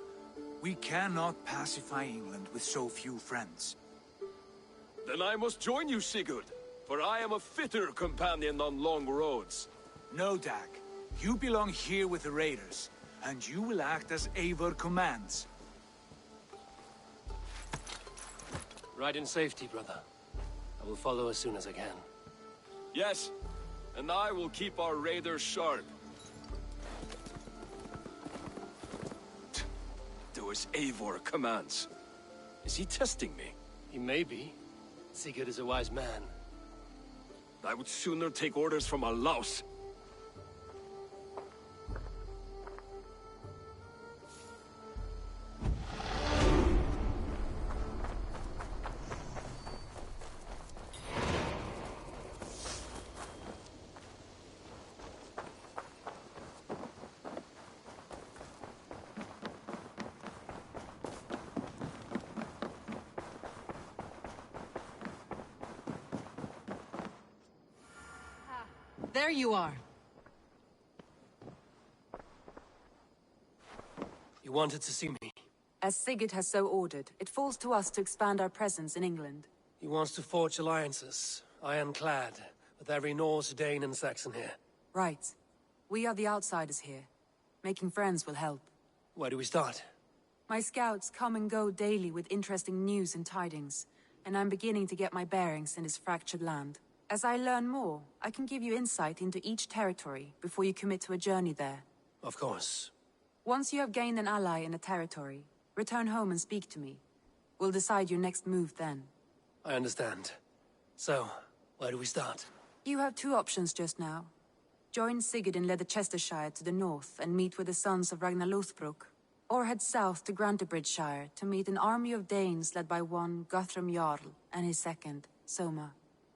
We cannot pacify England with so few friends. Then I must join you, Sigurd, for I am a fitter companion on long roads. No, Dag. You belong here with the raiders, and you will act as Eivor commands. Ride in safety, brother. I will follow as soon as I can. Yes, and I will keep our raiders sharp. Do as Eivor commands. Is he testing me? He may be. Sigurd is a wise man. I would sooner take orders from a louse. There you are. You wanted to see me? As Sigurd has so ordered, it falls to us to expand our presence in England. He wants to forge alliances, ironclad, with every Norse, Dane, and Saxon here. Right. We are the outsiders here. Making friends will help. Where do we start? My scouts come and go daily with interesting news and tidings, and I'm beginning to get my bearings in this fractured land. As I learn more, I can give you insight into each territory before you commit to a journey there. Of course. Once you have gained an ally in a territory, return home and speak to me. We'll decide your next move then. I understand. So, where do we start? You have two options just now. Join Sigurd in Leicestershire to the north and meet with the sons of Ragnar Lothbrok, or head south to Grantebridgeshire to meet an army of Danes led by one Guthrum Jarl and his second, Soma.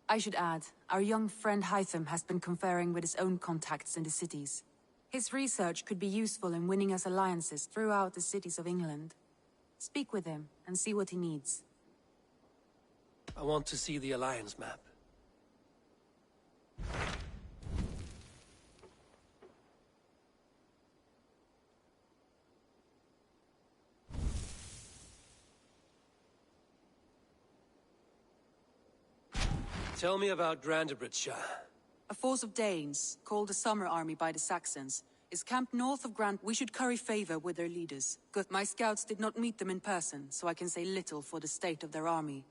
I should add, our young friend Hytham has been conferring with his own contacts in the cities. His research could be useful in winning us alliances throughout the cities of England. Speak with him and see what he needs. I want to see the alliance map. Tell me about Grantebridgeshire. A force of Danes, called the Summer Army by the Saxons, is camped north of Grant. We should curry favor with their leaders. Good. My scouts did not meet them in person, so I can say little for the state of their army.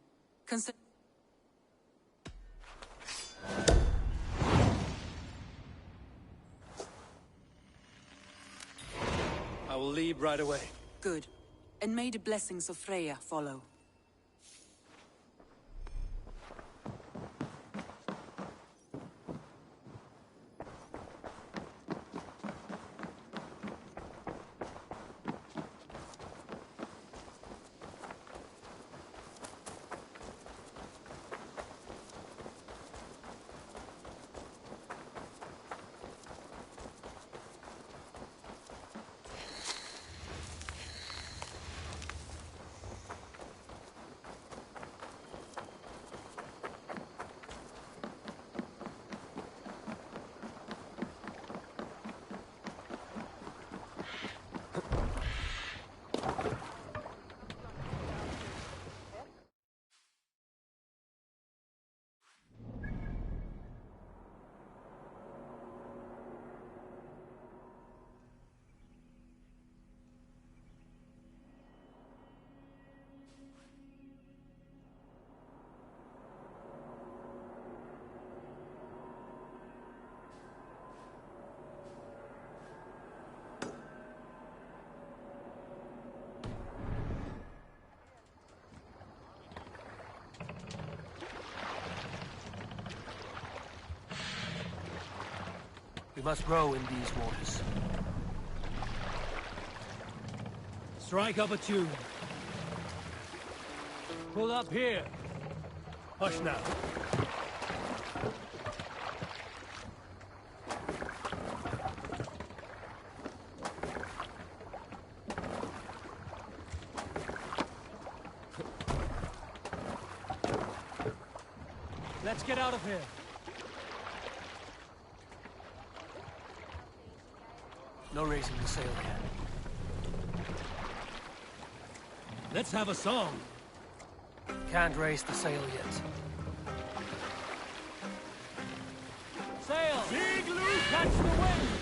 I will leave right away. Good. And may the blessings of Freya follow. We must row in these waters. Strike up a tune. Pull up here. Hush now. Let's get out of here. No raising the sail yet. Let's have a song. Can't raise the sail yet. Sail! Big Luke, catch the wind!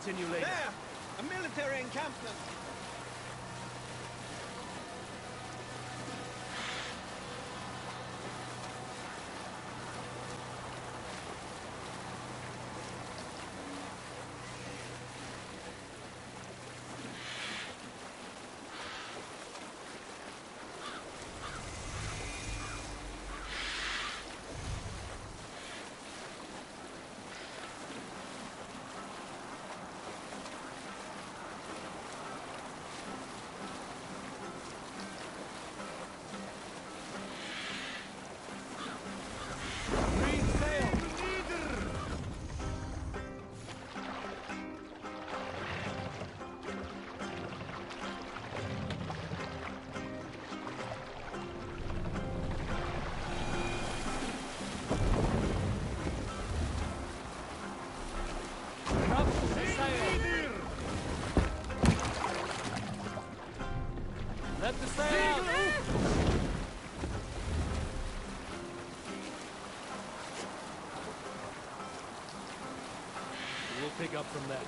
continue later. There! A military encampment! Let the sail! We'll pick up from there.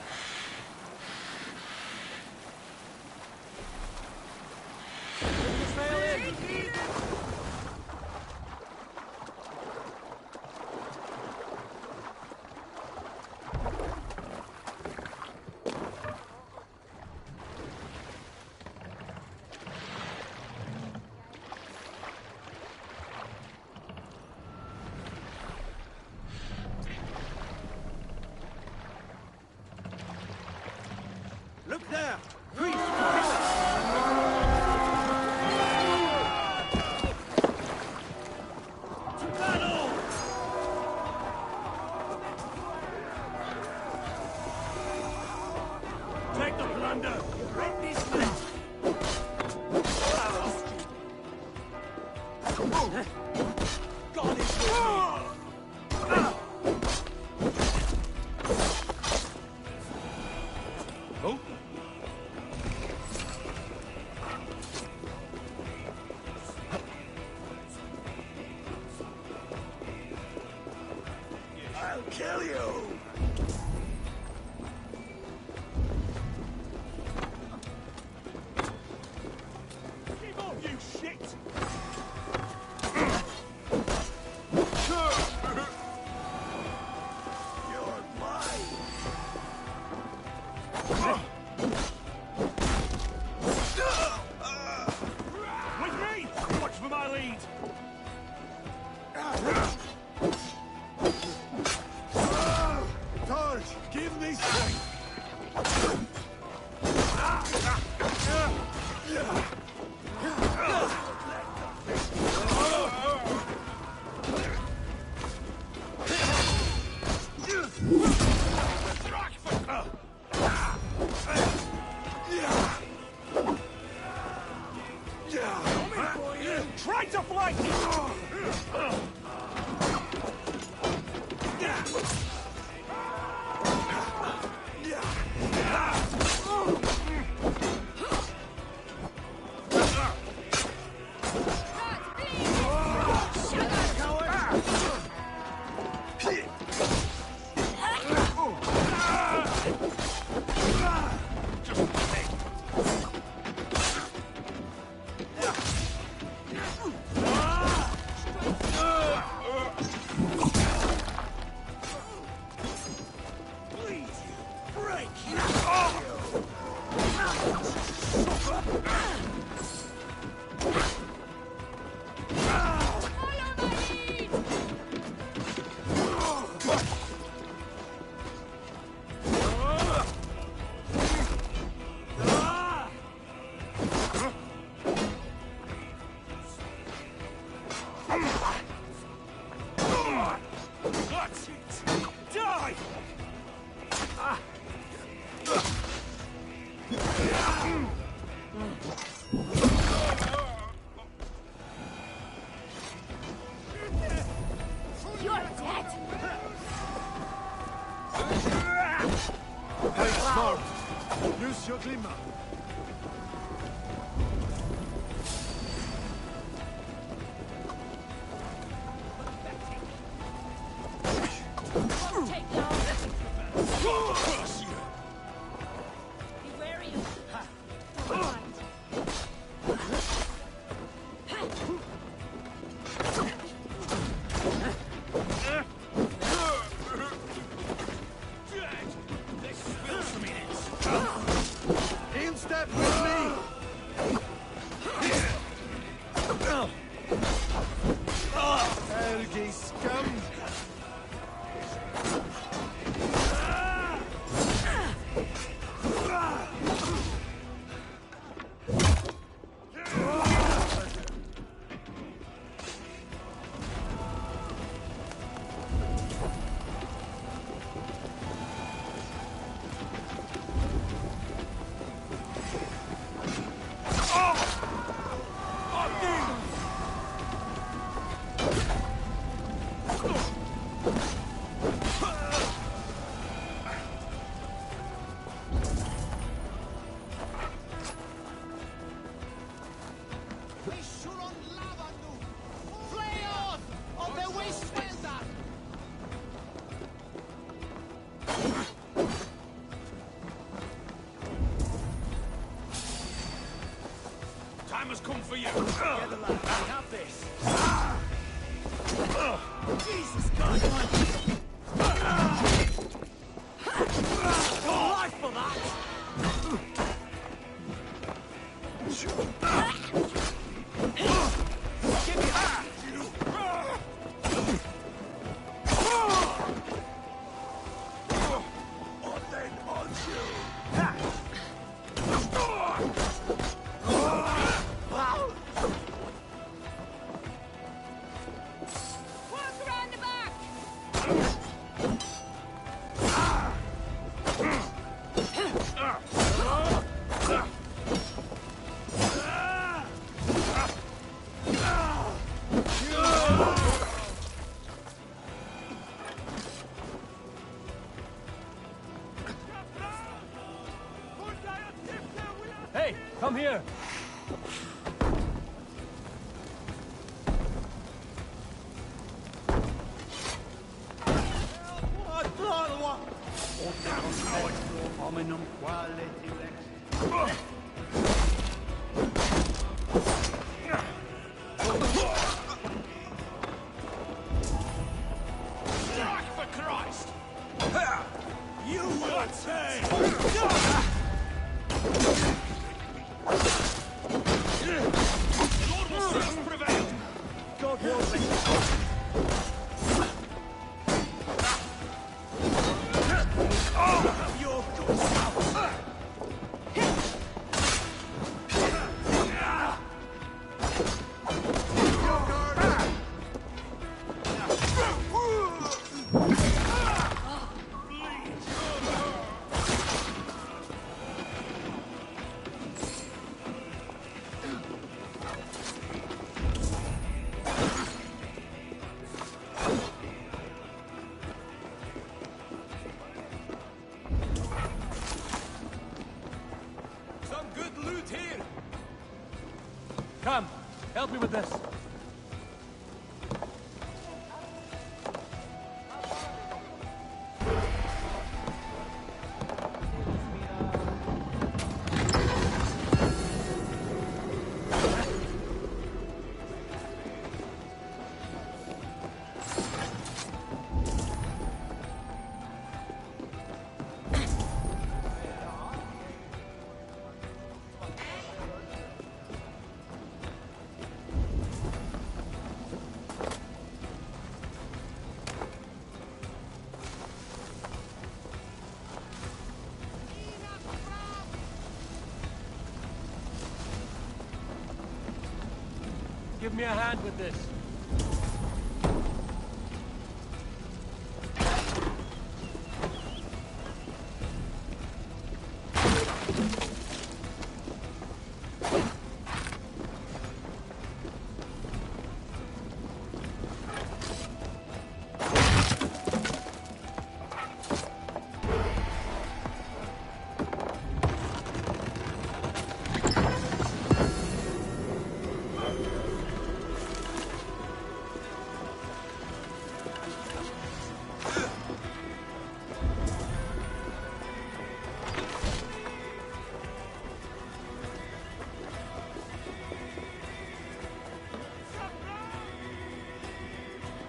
Let the sail in! Look there! Take the plunder! Rend this man! God is with me! Oh? I'll kill you! Keep off, you shit! You're mine! With me! Watch for my lead! Torch, give me strength! Try to flank! That's it! Die! You're dead! Very smart! Use your glimmer! Ergy scum! Time has come for you. Get the lad. Have this. Jesus God! Your life for that. Give me that. On then on you. Hey, come here! For Christ! You will take! Lord will see us prevail! God wills it! Have your goods now! Some good loot here! Come, help me with this. Give me a hand with this.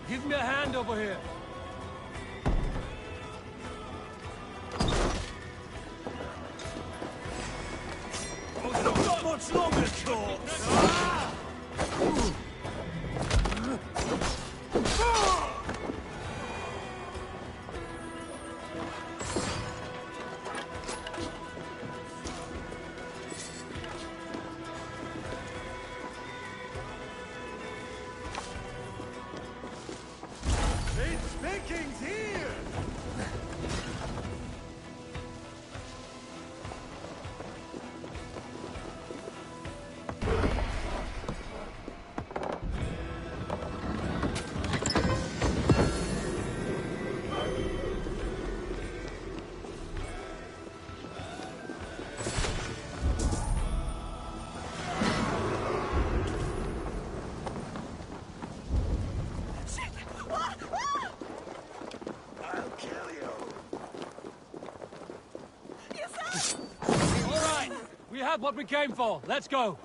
Give me a hand over here. Oh, not much longer, thoughts. get what we came for. Let's go.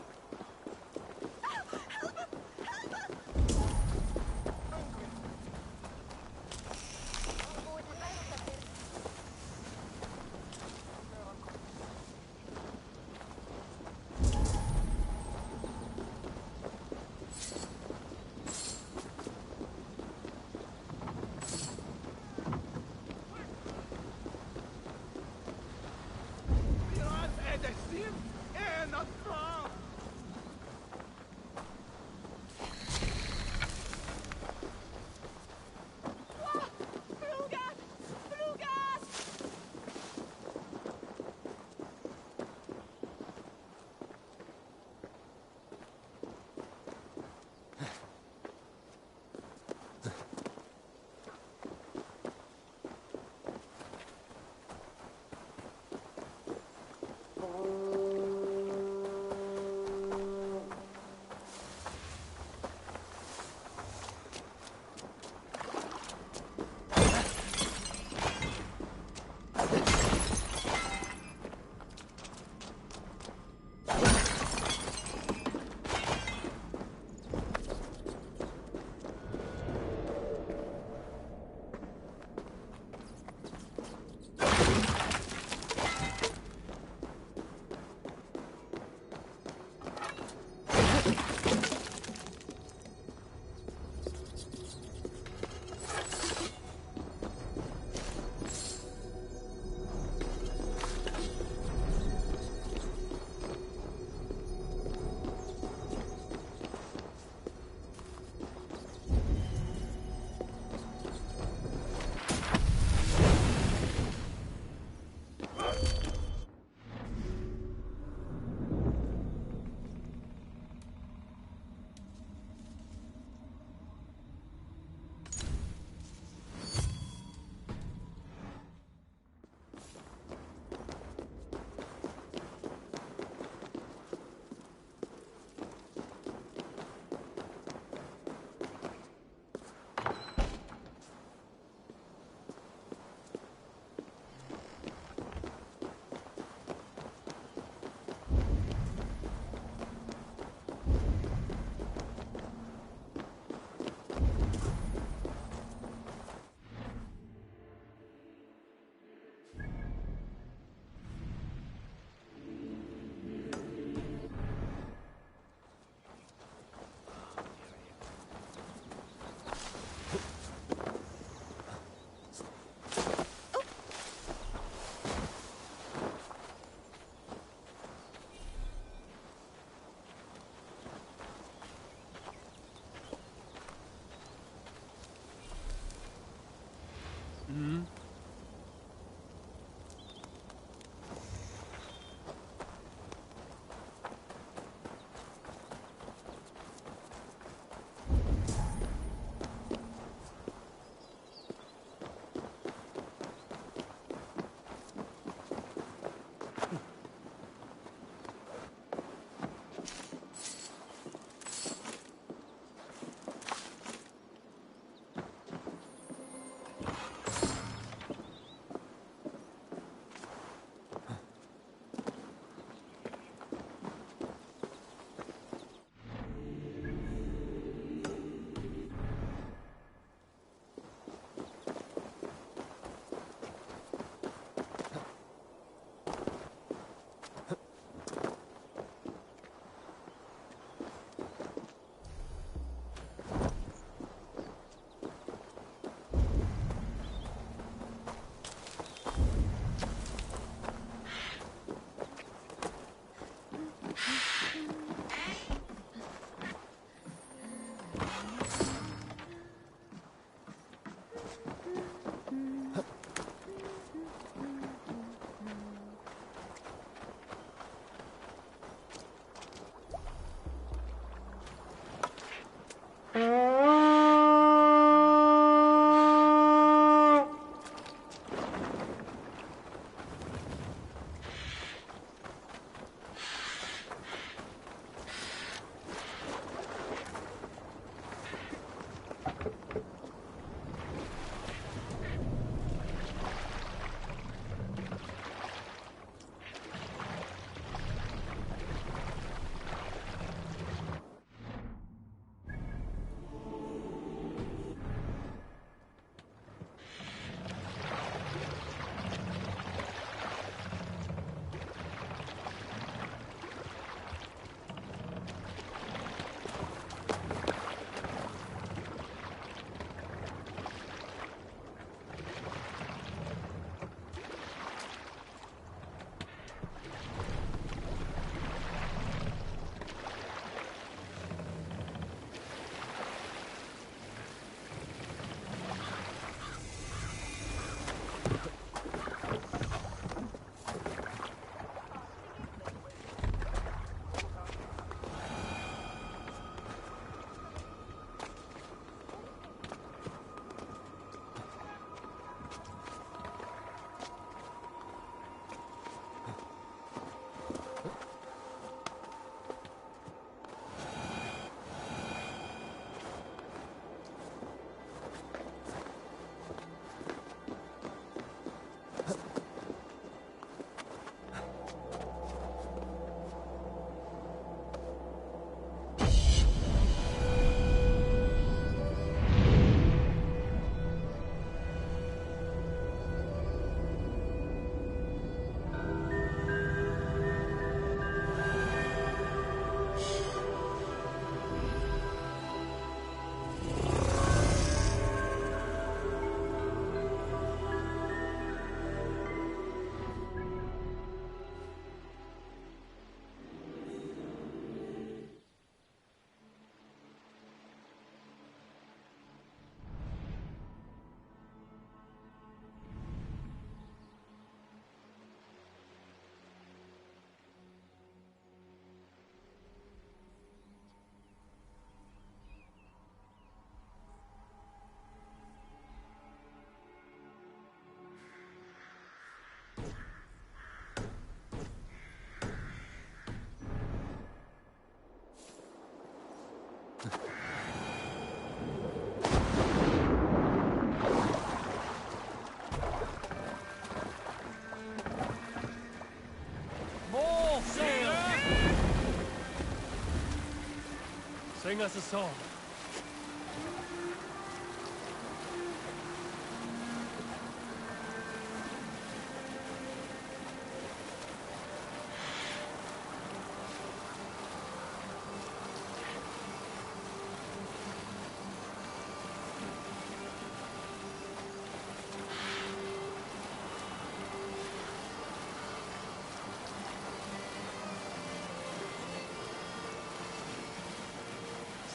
Sing us a song.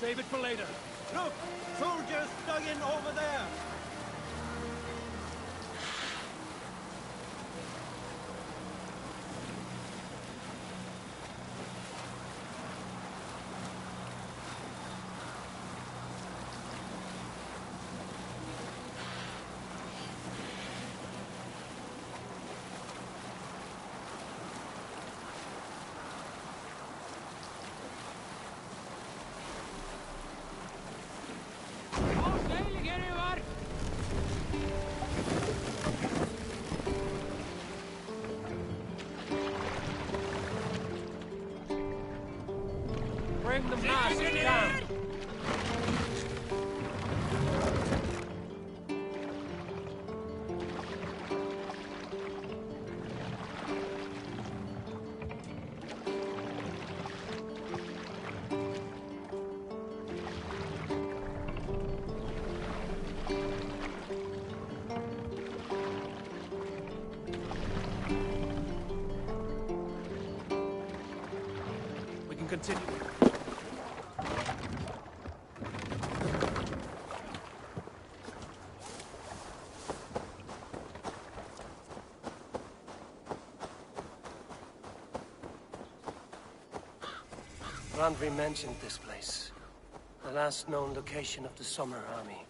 Save it for later. Look! Soldiers dug in over there! Bring the mask down! We can continue. Randvi mentioned this place. The last known location of the Summer Army.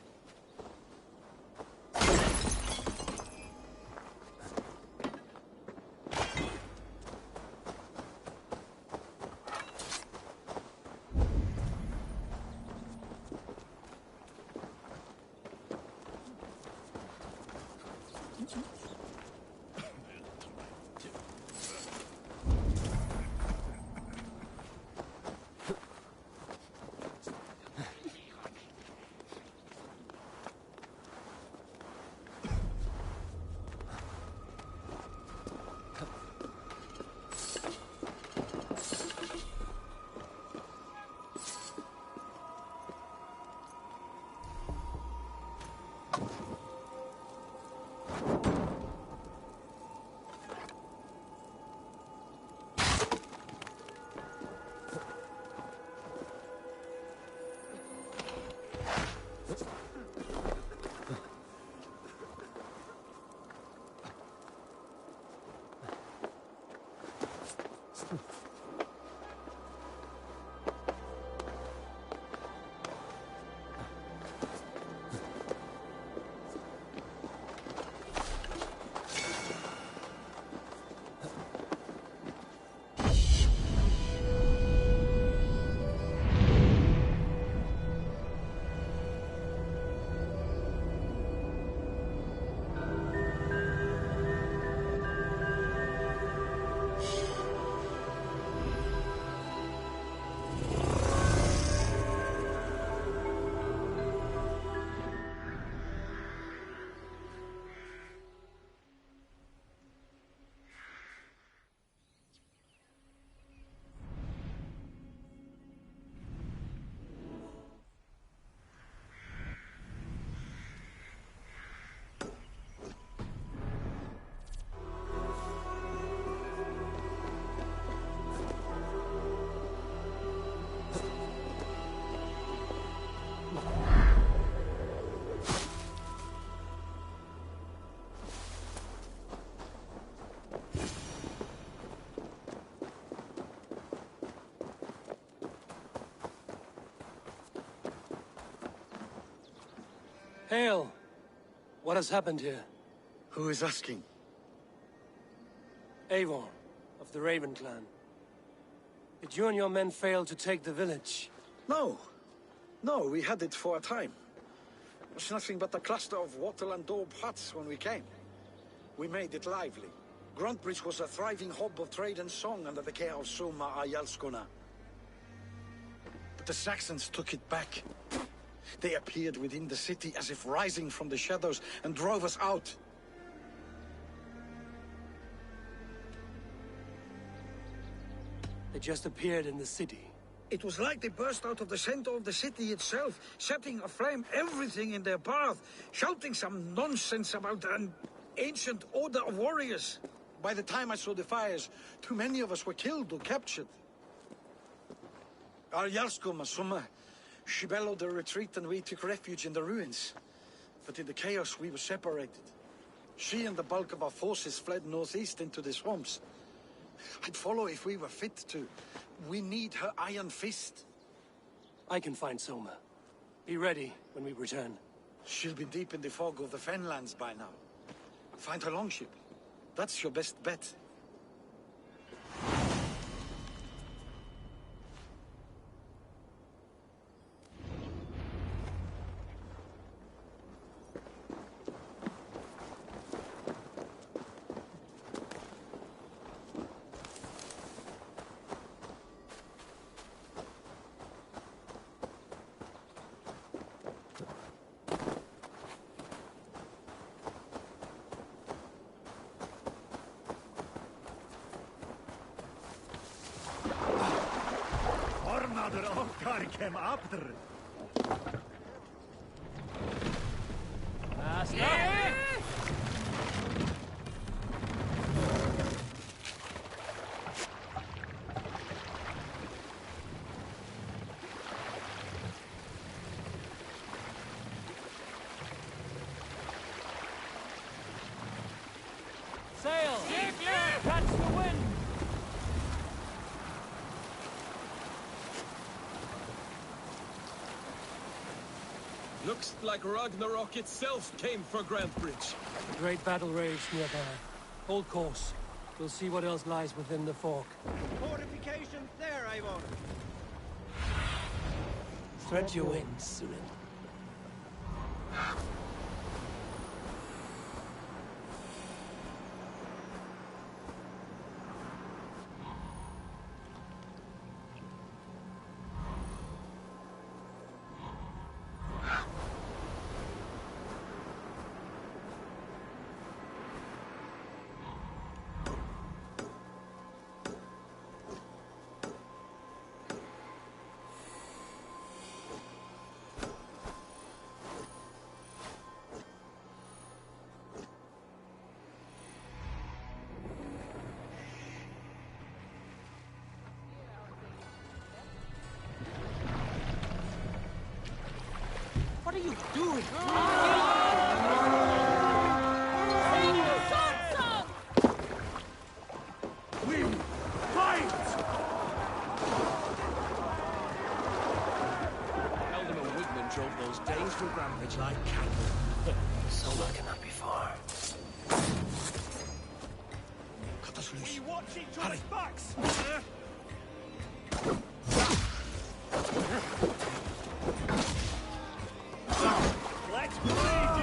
Hail! What has happened here? Who is asking? Eivor, of the Raven clan. Did you and your men fail to take the village? No. No, we had it for a time. It was nothing but a cluster of wattle and daub huts when we came. We made it lively. Gruntbridge was a thriving hub of trade and song under the care of Suma Ayalskuna. but the Saxons took it back. They appeared within the city as if rising from the shadows and drove us out. They just appeared in the city. It was like they burst out of the center of the city itself, setting aflame everything in their path, shouting some nonsense about an ancient order of warriors. By the time I saw the fires, too many of us were killed or captured. Our Jarlskum, Masuma, she bellowed a retreat and we took refuge in the ruins. But in the chaos, we were separated. She and the bulk of our forces fled northeast into the swamps. I'd follow if we were fit to. We need her iron fist. I can find Soma. Be ready when we return. She'll be deep in the fog of the Fenlands by now. Find her longship. That's your best bet. Kem after. Sail! Catch the wind! Looks like Ragnarok itself came for Grantebridge. A great battle raged nearby. Hold course. We'll see what else lies within the fork. Fortifications there, Eivor. Spread your wings, Surin. What are you doing? We fight! Eldon and Wigman drove those days from Grantebridge like cattle. Soma cannot be far. Cut us loose. We watch each other's backs! Let's bleed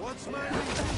What's my name?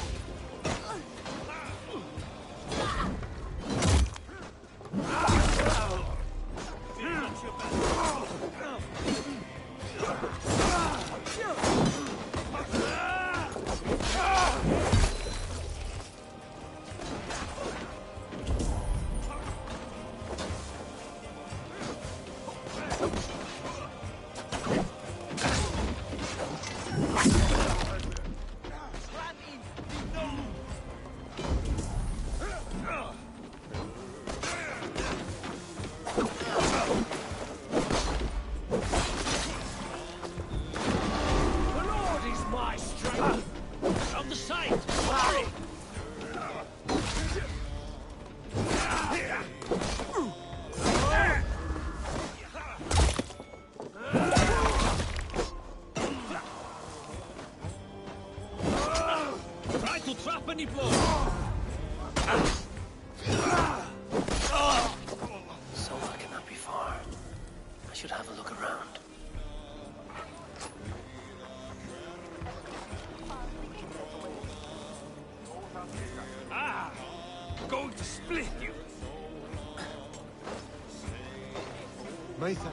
Nathan.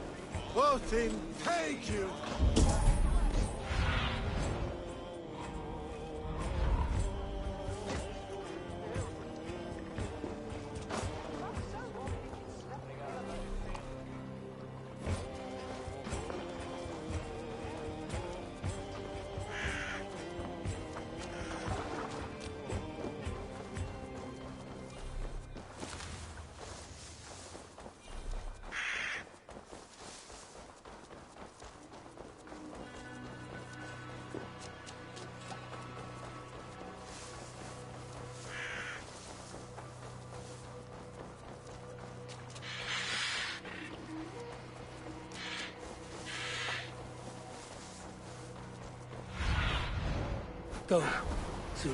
Odin, take you! Go, Zulin.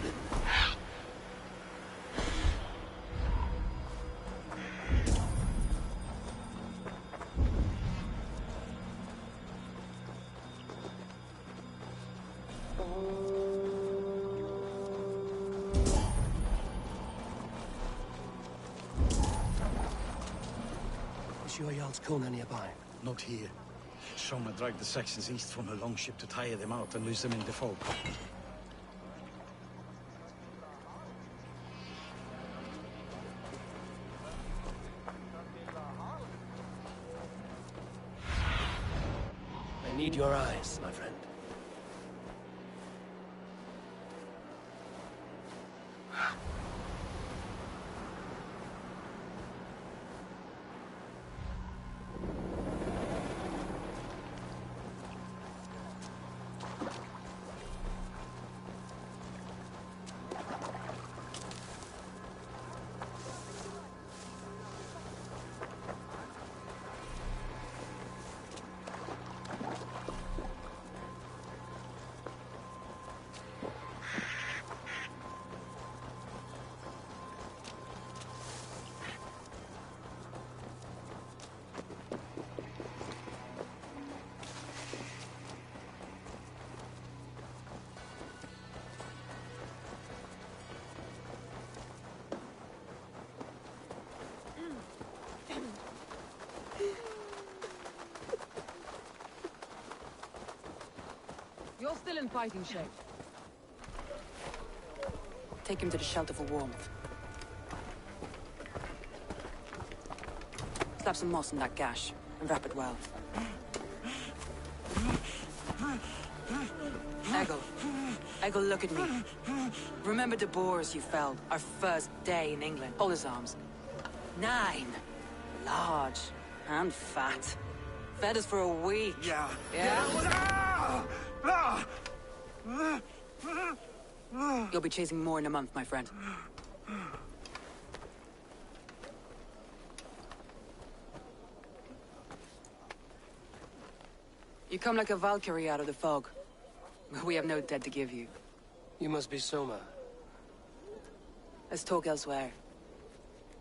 Is your Jarl's Kona nearby? Not here. Soma dragged the Saxons east from her longship to tire them out and lose them in the fog. I need your eyes, my friend. You're still in fighting shape. Take him to the shelter for warmth. Slap some moss in that gash, and wrap it well. Eggle, look at me. Remember the boars you felled, our first day in England? Hold his arms. 9. Large and fat. Fed us for a week. Yeah. You'll be chasing more in a month, my friend. You come like a Valkyrie out of the fog. We have no dead to give you. You must be Soma. Let's talk elsewhere.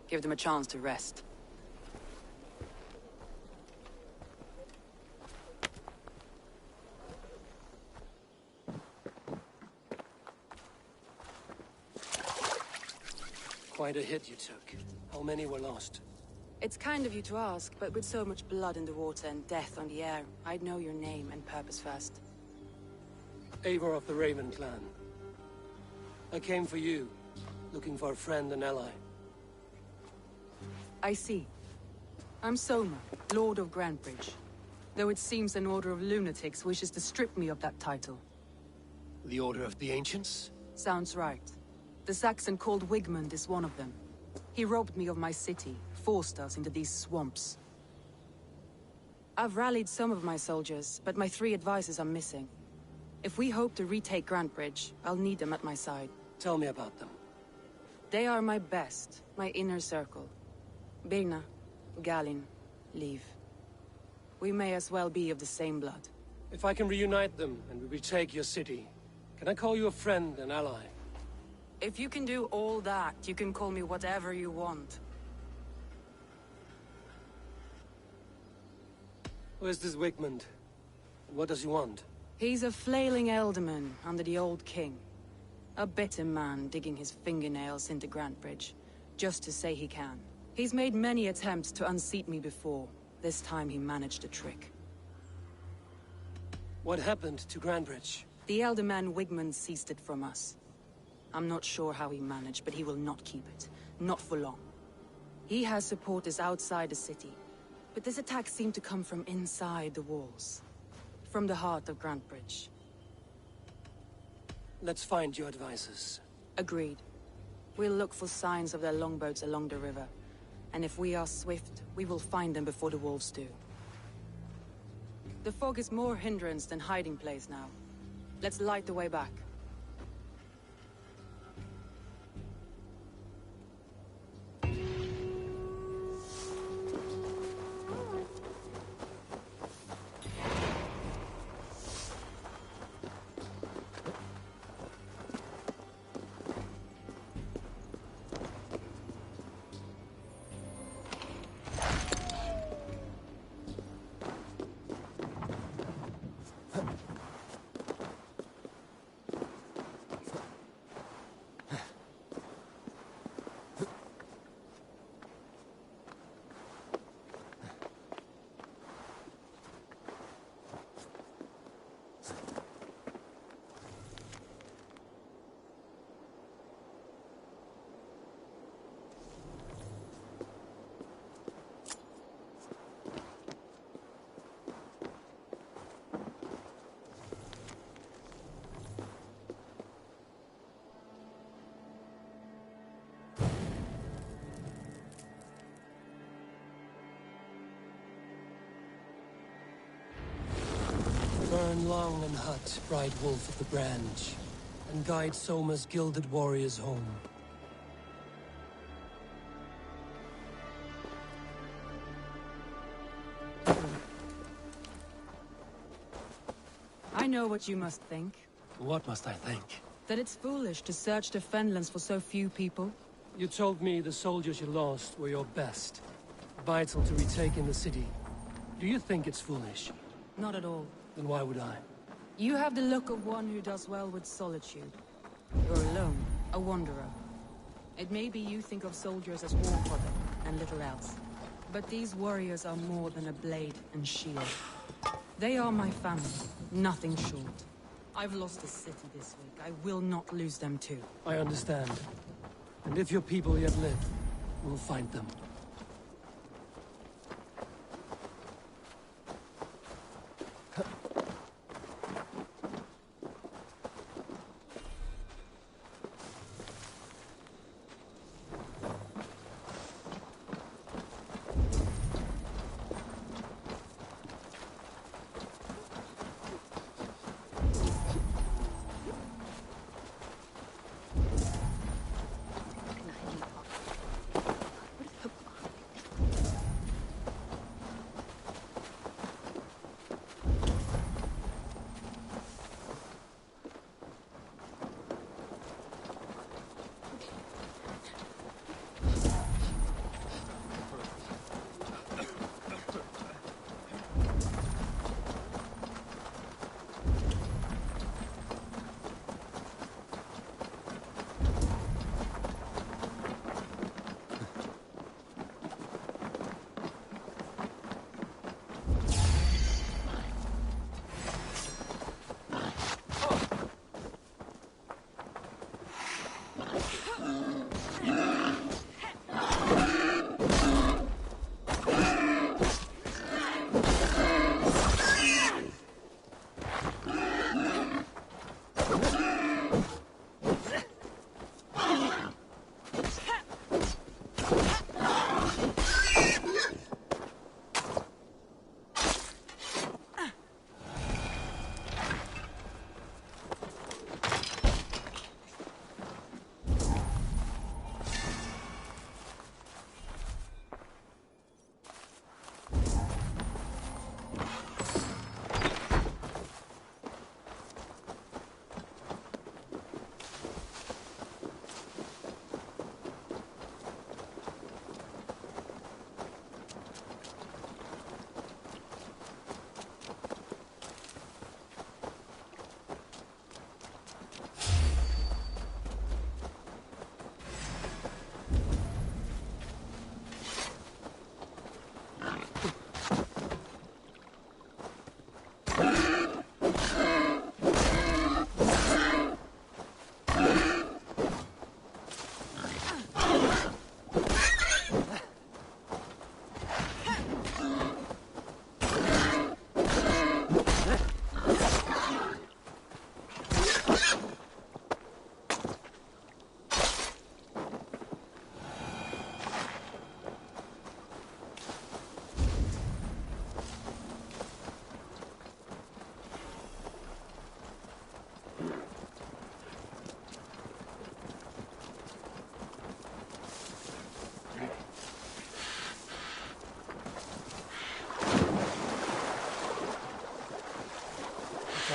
Give them a chance to rest. Quite a hit you took. How many were lost? It's kind of you to ask, but with so much blood in the water and death on the air, I'd know your name and purpose first. Eivor of the Raven clan. I came for you, looking for a friend and ally. I see. I'm Soma, Lord of Grantbridge. Though it seems an order of lunatics wishes to strip me of that title. The Order of the Ancients? Sounds right. The Saxon called Wigmund is one of them. He robbed me of my city, forced us into these swamps. I've rallied some of my soldiers, but my 3 advisors are missing. If we hope to retake Grantbridge, I'll need them at my side. Tell me about them. They are my best, my inner circle. Birna, Galin, Liv. We may as well be of the same blood. If I can reunite them and we retake your city, can I call you a friend and ally? If you can do all that, you can call me whatever you want. Where's this Wigmund? What does he want? He's a flailing elderman under the old king. A bitter man digging his fingernails into Grantbridge, just to say he can. He's made many attempts to unseat me before. This time he managed a trick. What happened to Grandbridge? The elder man Wigmund seized it from us. I'm not sure how he managed, but he will not keep it. Not for long. He has supporters outside the city, but this attack seemed to come from inside the walls. From the heart of Grandbridge. Let's find your advisors. Agreed. We'll look for signs of their longboats along the river. And if we are swift, we will find them before the wolves do. The fog is more hindrance than hiding place now. Let's light the way back. Burn long and hut, bright wolf of the branch, and guide Soma's gilded warriors home. I know what you must think. What must I think? That it's foolish to search the Fenlands for so few people. You told me the soldiers you lost were your best. Vital to retaking the city. Do you think it's foolish? Not at all. Then why would I? You have the look of one who does well with solitude. You're alone, a wanderer. It may be you think of soldiers as war fodder, and little else. But these warriors are more than a blade and shield. They are my family, nothing short. I've lost a city this week. I will not lose them too. I understand. And if your people yet live, we'll find them.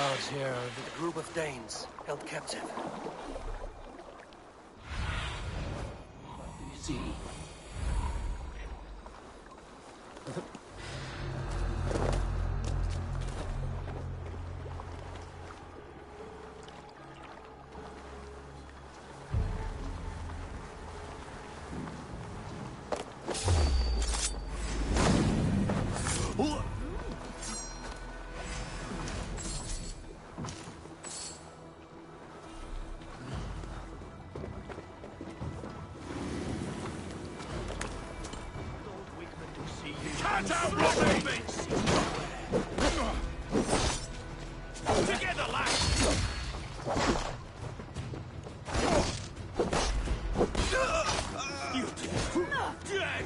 whereabouts here are the group of Danes held captive. Easy. Can't outrun me! Together, lads! You dead!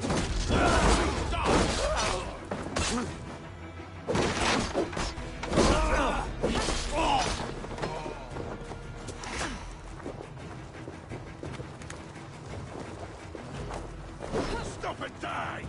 Stop and die!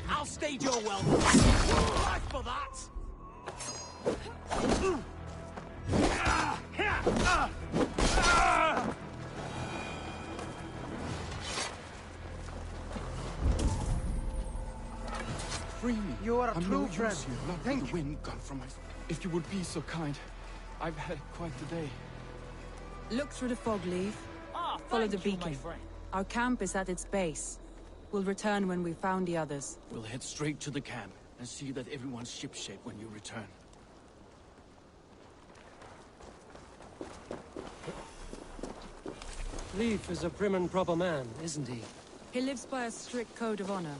I'll stage your welcome. Life for that! Free me. You are a I'm true no friend. use here, not Thank with the wind gone from my... If you would be so kind. I've had quite the day. Look through the fog, Leaf. Follow the beacon. Our camp is at its base. We'll return when we've found the others. We'll head straight to the camp and see that everyone's shipshape when you return. Leif is a prim and proper man, isn't he? He lives by a strict code of honor.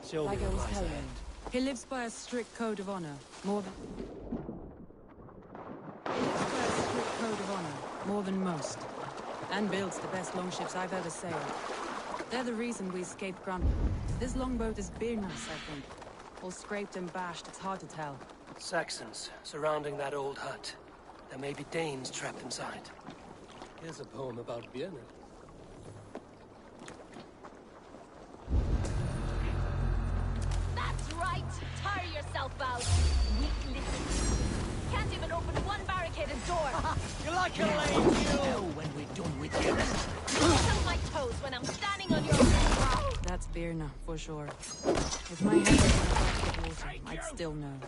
Show me Like I was lies telling ahead. He lives by a strict code of honor. More than... He lives by a strict code of honor. More than most. And builds the best longships I've ever sailed. They're the reason we escaped Grant. This longboat is Birnas, I think. All scraped and bashed, it's hard to tell. Saxons surrounding that old hut. There may be Danes trapped inside. Here's a poem about Vienna. That's right! Tire yourself out! Weak little... Can't even open one barricaded door! You like a lame you! When we're done with you. Touch my toes when I'm standing on your... That's Birna, for sure. If my head was above the water, I'd still know.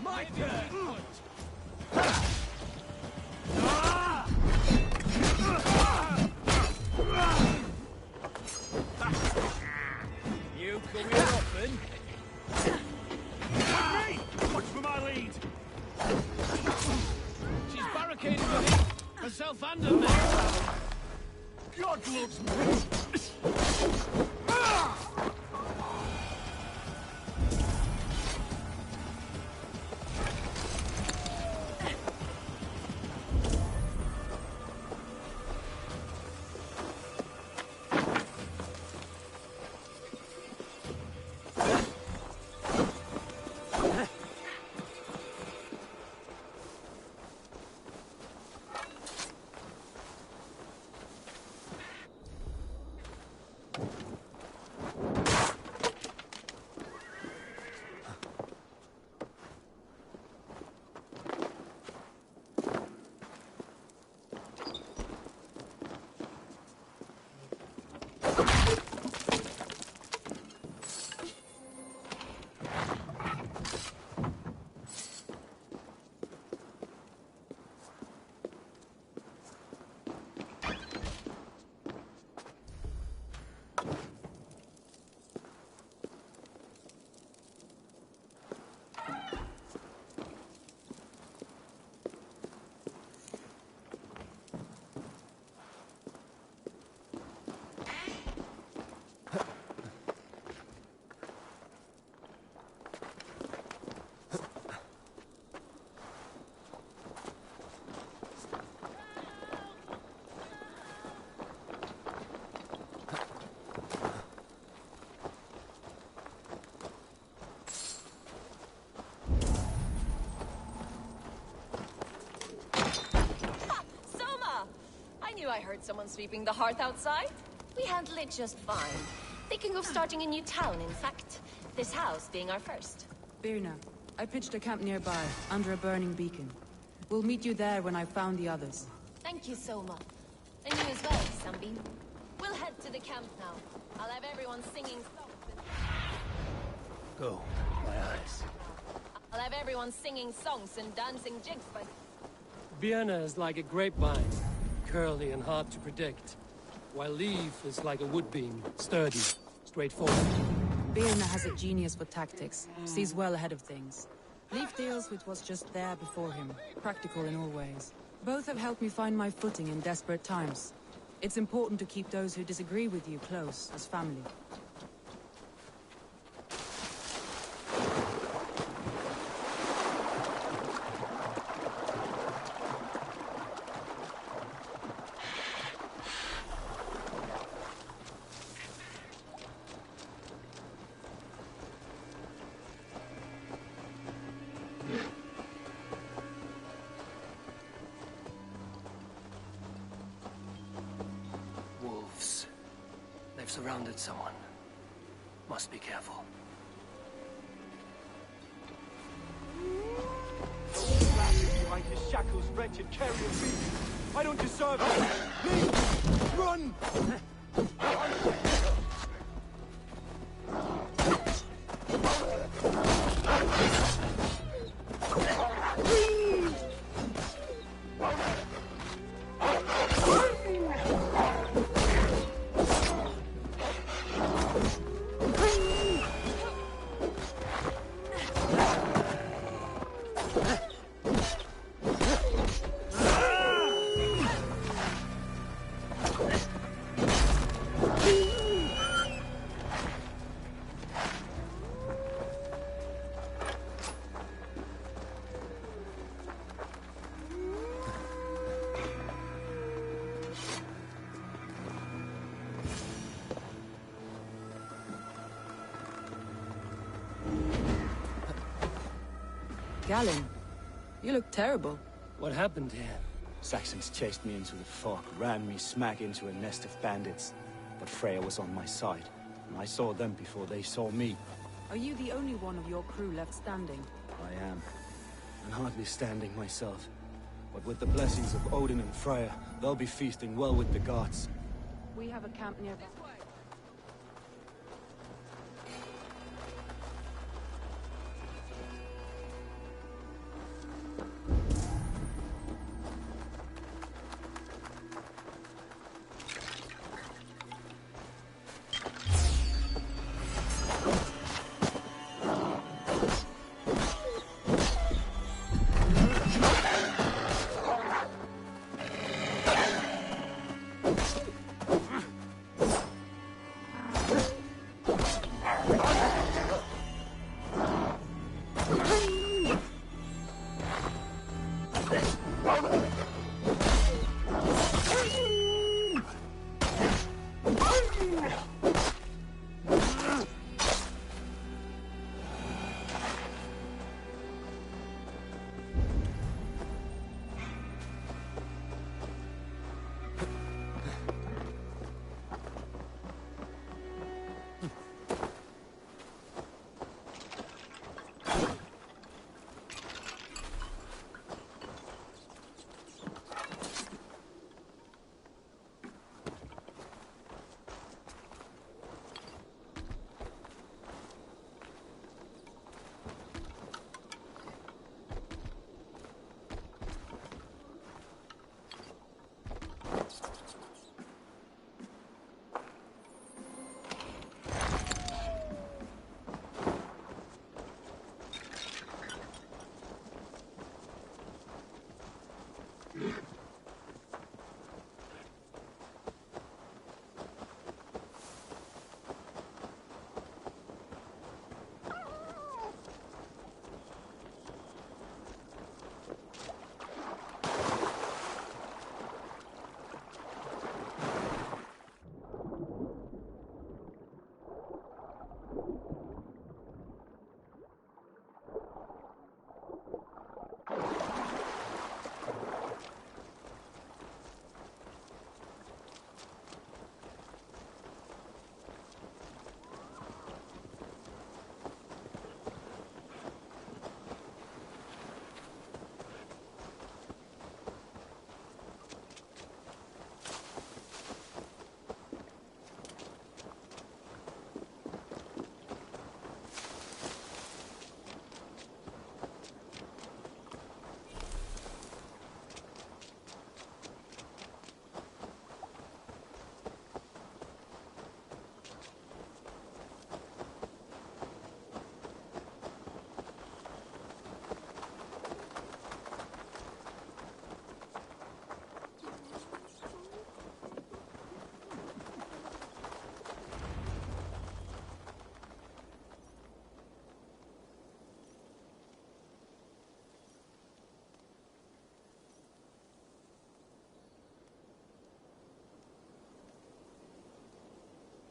My turn! You come here often? Hey! Watch for my lead! She's barricaded with him. Herself and her mate. God loves me! I heard someone sweeping the hearth outside. We handle it just fine. Thinking of starting a new town, in fact. This house being our first. Birna, I pitched a camp nearby, under a burning beacon. We'll meet you there when I've found the others. Thank you so much. And you as well, Sunbeam. We'll head to the camp now. I'll have everyone singing songs and... Go, my eyes. I'll have everyone singing songs and dancing jigs by... Vienna is like a grapevine, curly and hard to predict, while Leaf is like a wood beam, sturdy, straightforward. Birna has a genius for tactics, sees well ahead of things. Leaf deals with what's just there before him, practical in all ways. Both have helped me find my footing in desperate times. It's important to keep those who disagree with you close, as family. Wolves. They've surrounded someone. Must be careful. Behind his shackles, wretched carrier beast. I don't deserve it. Leave! Run! Galen, you look terrible. What happened here? Saxons chased me into the fog, ran me smack into a nest of bandits. But Freya was on my side, and I saw them before they saw me. Are you the only one of your crew left standing? I am. And hardly standing myself. But with the blessings of Odin and Freya, they'll be feasting well with the gods. We have a camp nearby.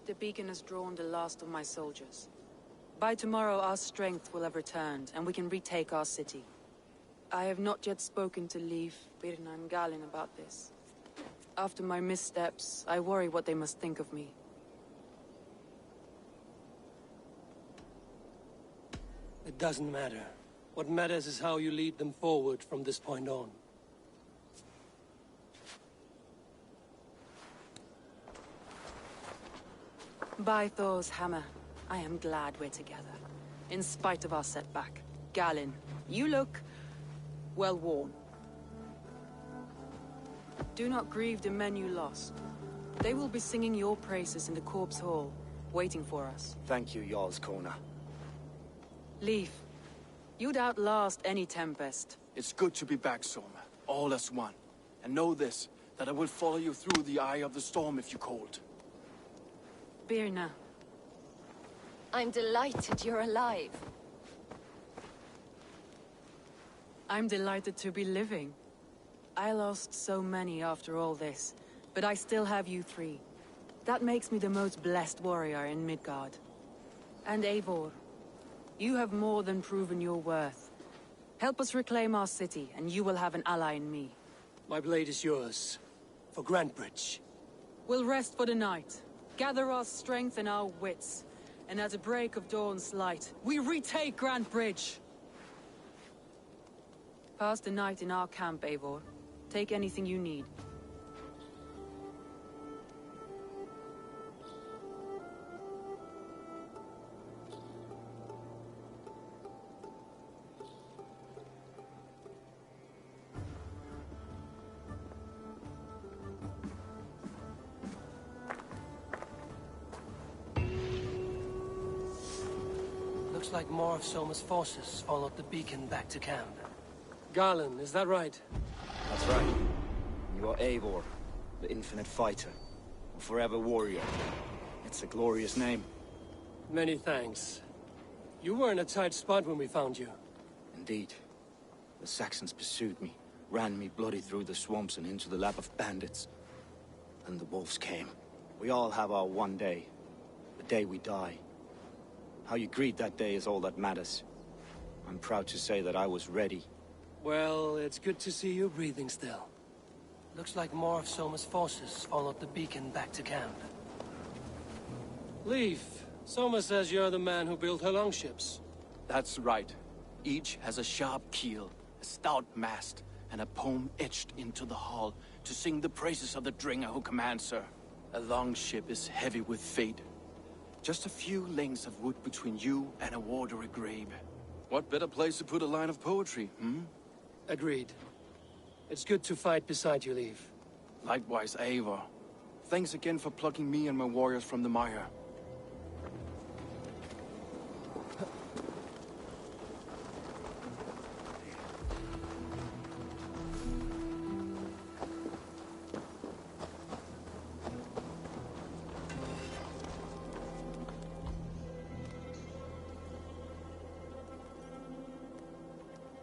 The beacon has drawn the last of my soldiers. By tomorrow, our strength will have returned, and we can retake our city. I have not yet spoken to Leif, Birna, and Galin about this. After my missteps, I worry what they must think of me. It doesn't matter. What matters is how you lead them forward from this point on. By Thor's hammer, I am glad we're together. In spite of our setback. Galin, you look well worn. Do not grieve the men you lost. They will be singing your praises in the Corpse Hall, waiting for us. Thank you, Jarl's Kona. Leif, you'd outlast any tempest. It's good to be back, Soma. All as one. And know this, that I will follow you through the eye of the storm if you called. Birna. I'm delighted you're alive. I'm delighted to be living. I lost so many after all this, but I still have you three. That makes me the most blessed warrior in Midgard. And Eivor, you have more than proven your worth. Help us reclaim our city, and you will have an ally in me. My blade is yours. For Grantebridge. We'll rest for the night. Gather our strength and our wits. And at the break of dawn's light, we retake Grantebridge! Pass the night in our camp, Eivor. Take anything you need. Looks like more of Soma's forces followed the beacon back to camp. Garland, is that right? That's right. You are Eivor, the infinite fighter, a forever warrior. It's a glorious name. Many thanks. You were in a tight spot when we found you. Indeed. The Saxons pursued me, ran me bloody through the swamps and into the lap of bandits. Then the wolves came. We all have our one day. The day we die. How you greet that day is all that matters. I'm proud to say that I was ready. Well, it's good to see you breathing still. Looks like more of Soma's forces followed the beacon back to camp. Leif, Soma says you're the man who built her longships. That's right. Each has a sharp keel, a stout mast, and a poem etched into the hull to sing the praises of the Dringer who commands her. A longship is heavy with fate. Just a few lengths of wood between you and a watery grave. What better place to put a line of poetry, hmm? Agreed. It's good to fight beside you, Leif. Likewise, Eivor. Thanks again for plucking me and my warriors from the mire.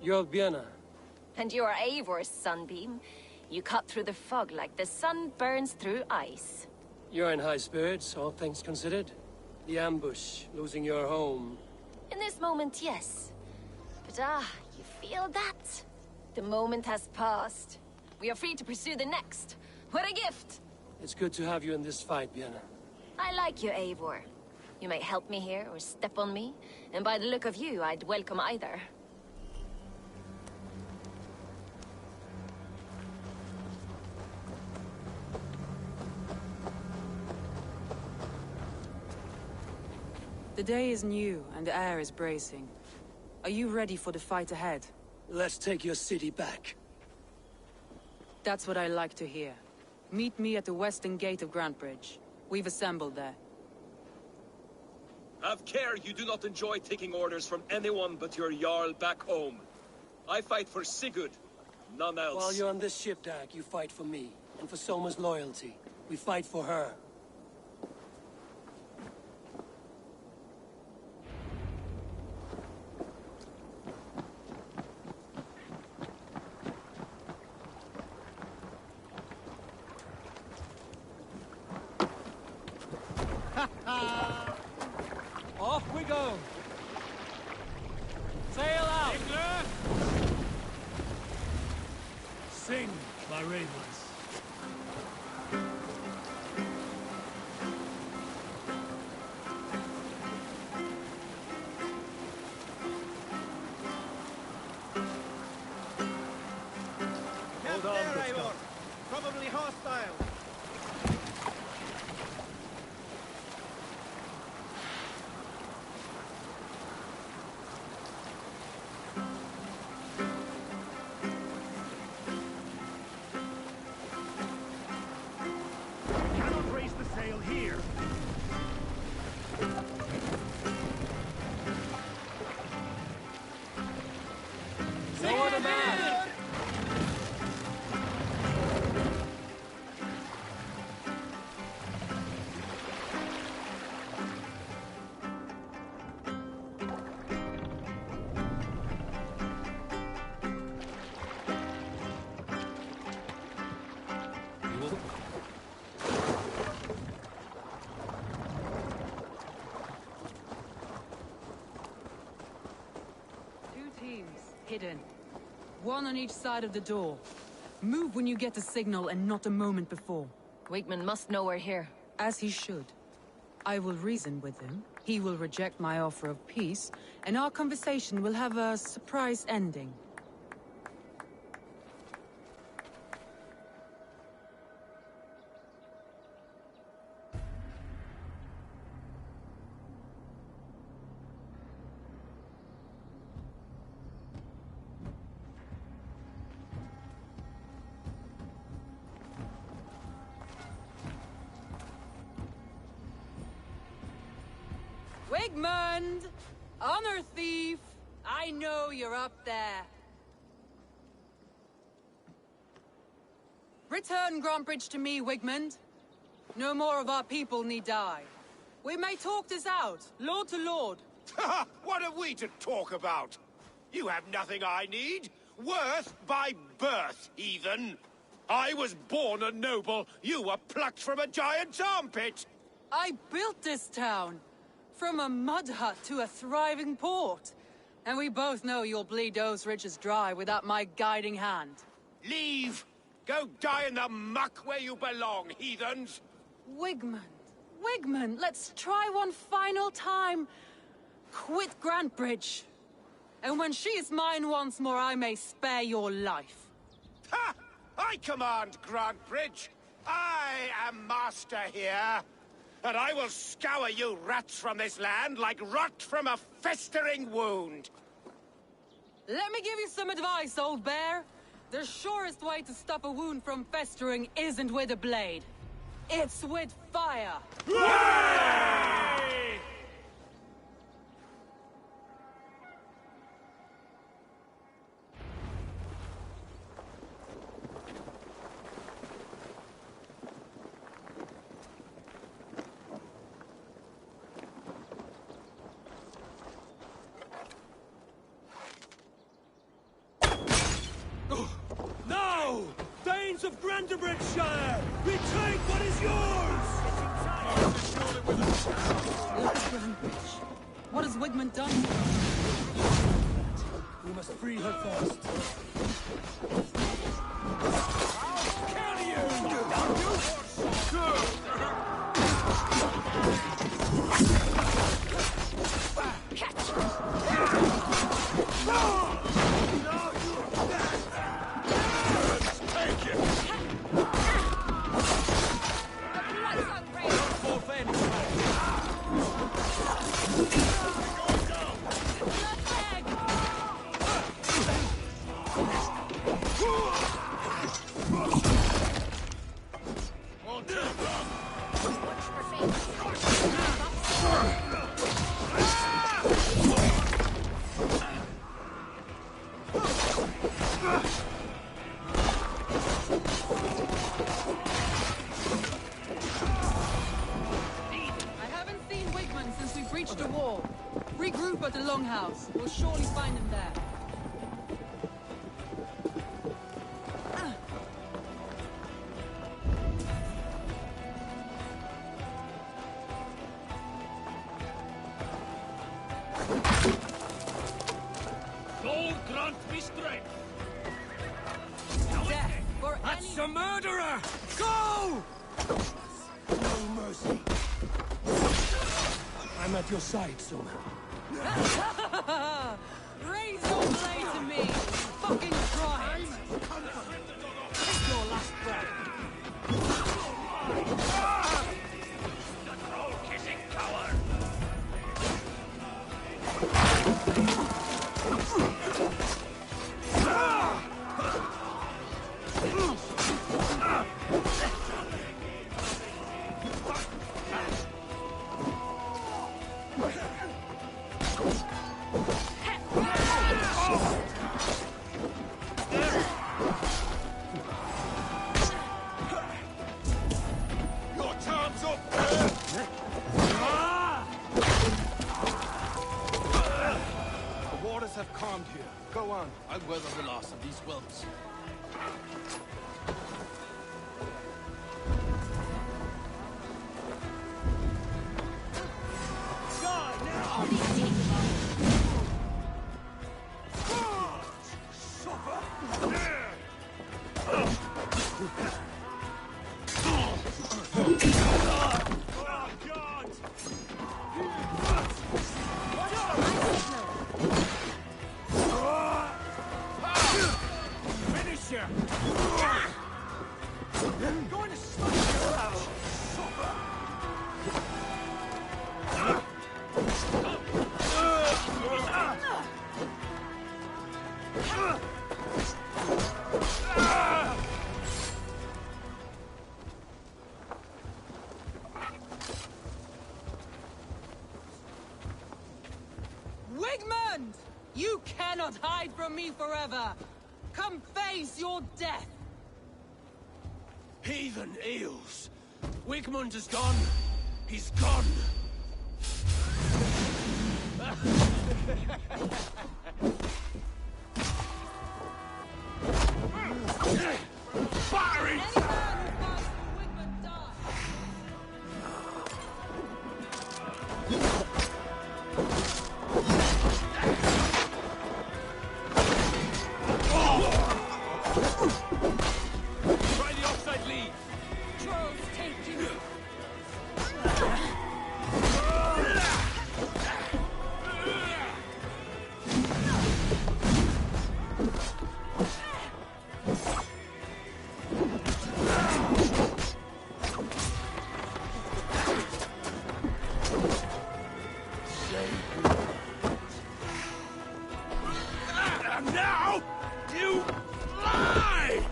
You're Birna. And you're Eivor's sunbeam. You cut through the fog like the sun burns through ice. You're in high spirits, all things considered. The ambush, losing your home. In this moment, yes. But you feel that? The moment has passed. We are free to pursue the next. What a gift! It's good to have you in this fight, Birna. I like you, Eivor. You may help me here or step on me, and by the look of you, I'd welcome either. The day is new, and the air is bracing. Are you ready for the fight ahead? Let's take your city back. That's what I like to hear. Meet me at the western gate of Grantebridge. We've assembled there. Have care you do not enjoy taking orders from anyone but your Jarl back home. I fight for Sigurd, none else. While you're on this ship, Dag, you fight for me, and for Soma's loyalty. We fight for her. Off we go! Sail out! Sing, my ravens. Hold on, there, Eivor. Probably hostile. Cannot raise the sail here. Lower the man! Hidden. One on each side of the door. Move when you get the signal and not a moment before. Wigman must know we're here. As he should. I will reason with him. He will reject my offer of peace, and our conversation will have a surprise ending. Wigmund! Honor thief! I know you're up there. Return Grantbridge to me, Wigmund. No more of our people need die. We may talk this out, lord to lord. What have we to talk about? You have nothing I need. Worth by birth, heathen. I was born a noble. You were plucked from a giant's armpit. I built this town. From a mud hut to a thriving port. And we both know you'll bleed those riches dry without my guiding hand. Leave! Go die in the muck where you belong, heathens! Wigmund, let's try one final time. Quit Grantbridge. And when she is mine once more, I may spare your life. Ha! I command Grantbridge. I am master here. And I will scour you rats from this land like rot from a festering wound. Let me give you some advice, old bear. The surest way to stop a wound from festering isn't with a blade. It's with fire. Hooray! No! Thanes of Grantebridgeshire! Retake what is yours! Lord Grantbridge, what has Wigmund done? We must free her first. Breached a wall. Regroup at the Longhouse. We'll surely find him there. Lord grant me strength! Death for That's a murderer! Go! No mercy. I'm at your side, Soma. Raise your blade to me! Fucking try it! Take your last breath! The troll-kissing coward! Your time's up! The waters have calmed here. Go on. I'll weather the loss of these whelps. Finisher! I'm going to smash you out! Wigmund! You cannot hide from me forever! Come face your death! Heathen eels! Wigmund is gone! He's gone! Battery! Try the offside lead! Trolls take you! And now, you lie!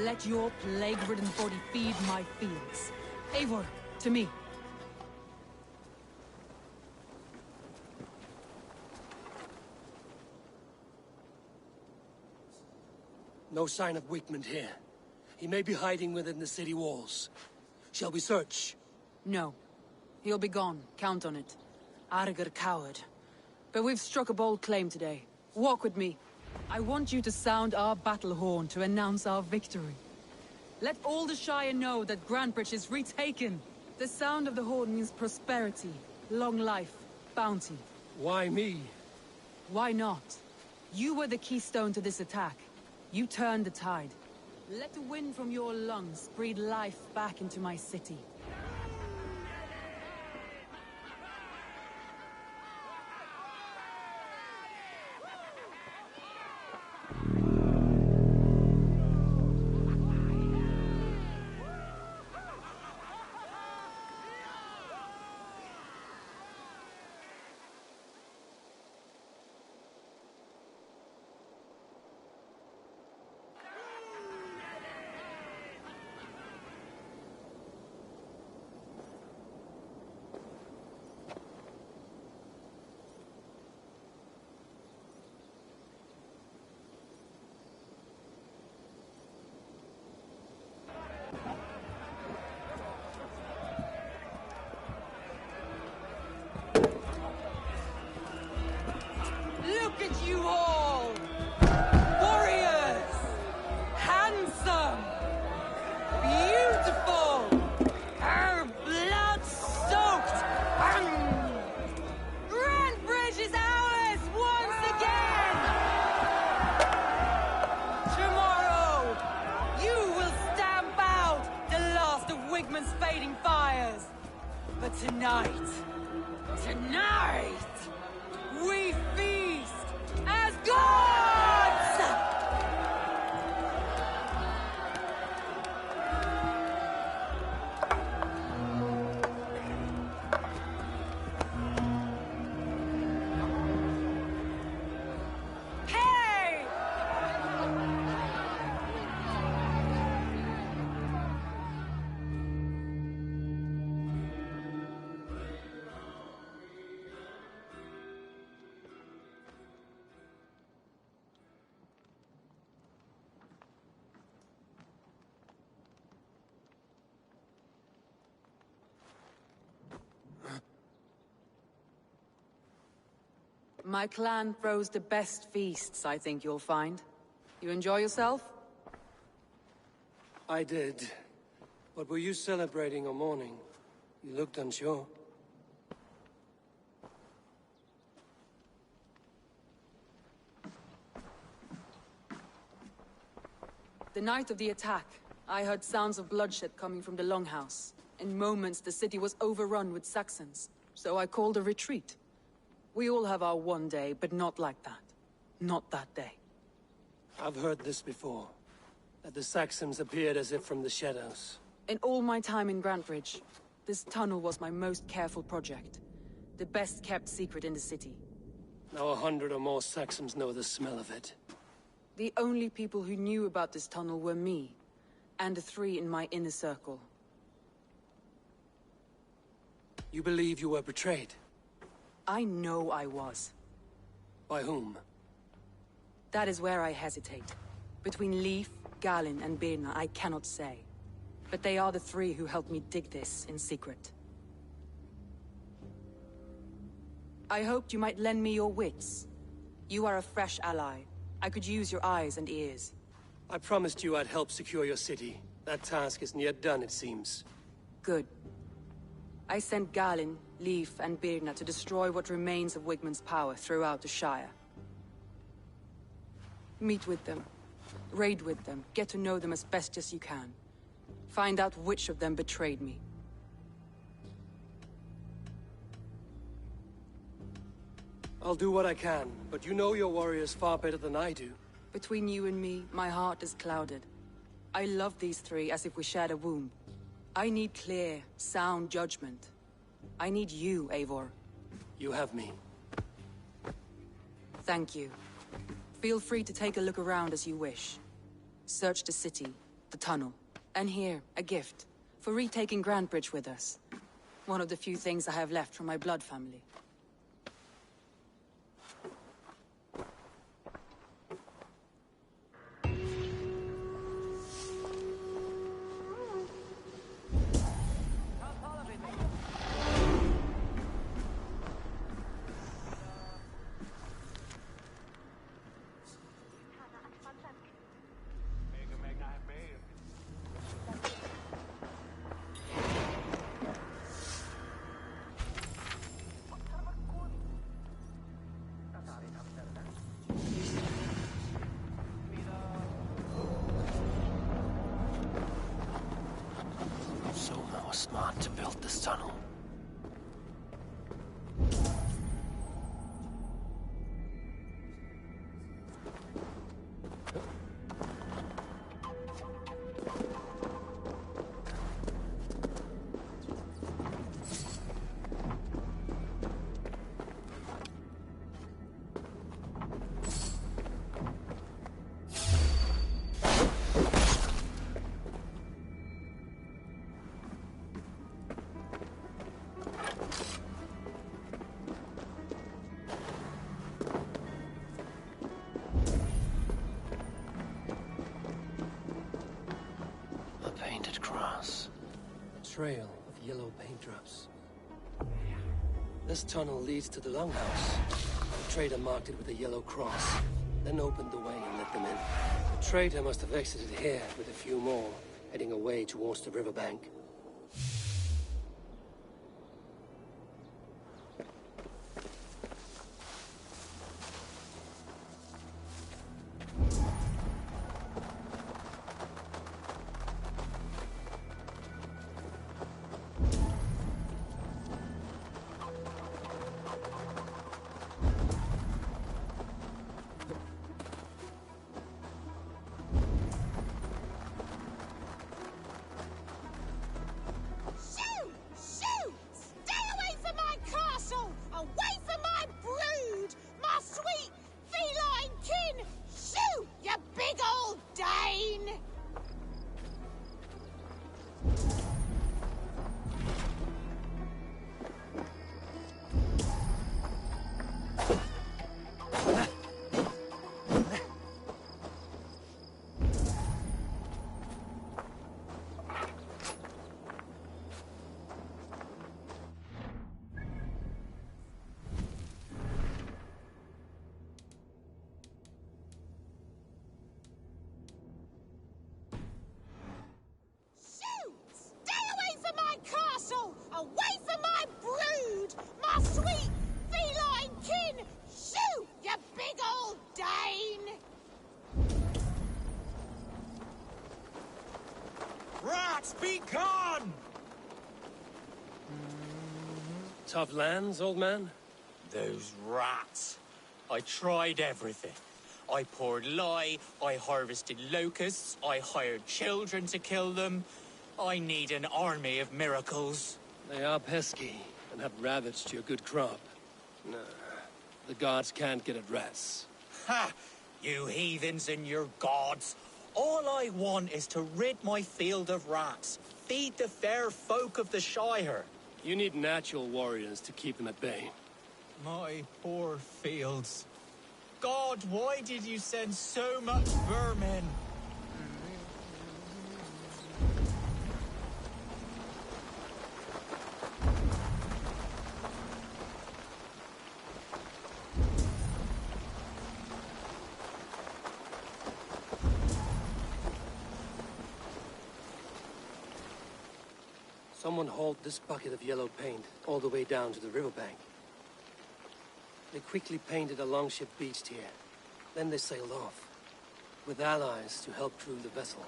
Let your plague-ridden body feed my fields. Eivor, to me. No sign of Wigmund here. He may be hiding within the city walls. Shall we search? No. He'll be gone. Count on it. Arger coward. But we've struck a bold claim today. Walk with me. I want you to sound our battle horn to announce our victory. Let all the Shire know that Grantbridge is retaken. The sound of the horn means prosperity, long life, bounty. Why me? Why not? You were the keystone to this attack. You turned the tide. Let the wind from your lungs breathe life back into my city. Look at you all! Warriors! My clan throws the best feasts, I think you'll find. You enjoy yourself? I did. But were you celebrating or mourning? You looked unsure. The night of the attack, I heard sounds of bloodshed coming from the Longhouse. In moments, the city was overrun with Saxons, so I called a retreat. We all have our one day, but not like that. Not that day. I've heard this before. That the Saxons appeared as if from the shadows. In all my time in Grantbridge, this tunnel was my most careful project. The best kept secret in the city. Now 100 or more Saxons know the smell of it. The only people who knew about this tunnel were me, and the 3 in my inner circle. You believe you were betrayed? I know I was. By whom? That is where I hesitate. Between Leif, Galin, and Birna, I cannot say. But they are the 3 who helped me dig this in secret. I hoped you might lend me your wits. You are a fresh ally. I could use your eyes and ears. I promised you I'd help secure your city. That task isn't yet done, it seems. Good. I sent Galin, Leif, and Birna to destroy what remains of Wigmund's power throughout the Shire. Meet with them. Raid with them. Get to know them as best as you can. Find out which of them betrayed me. I'll do what I can, but you know your warriors far better than I do. Between you and me, my heart is clouded. I love these 3 as if we shared a womb. I need clear, sound judgment. I need you, Eivor. You have me. Thank you. Feel free to take a look around as you wish. Search the city, the tunnel, and here, a gift, for retaking Grantbridge with us. One of the few things I have left from my blood family. Smart to build this tunnel. Trail of yellow paint drops. This tunnel leads to the Longhouse. The trader marked it with a yellow cross, then opened the way and let them in. The trader must have exited here with a few more, heading away towards the riverbank. Speak on! Tough lands, old man? Those rats. I tried everything. I poured lye, I harvested locusts, I hired children to kill them. I need an army of miracles. They are pesky, and have ravaged your good crop. Nah, the gods can't get at rats. Ha! You heathens and your gods. All I want is to rid my field of rats. Feed the fair folk of the Shire. You need natural warriors to keep them at bay. My poor fields. God, why did you send so much vermin? Someone hauled this bucket of yellow paint all the way down to the riverbank. They quickly painted a longship beached here. Then they sailed off, with allies to help crew the vessel.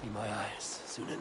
Be my eyes, Sunan.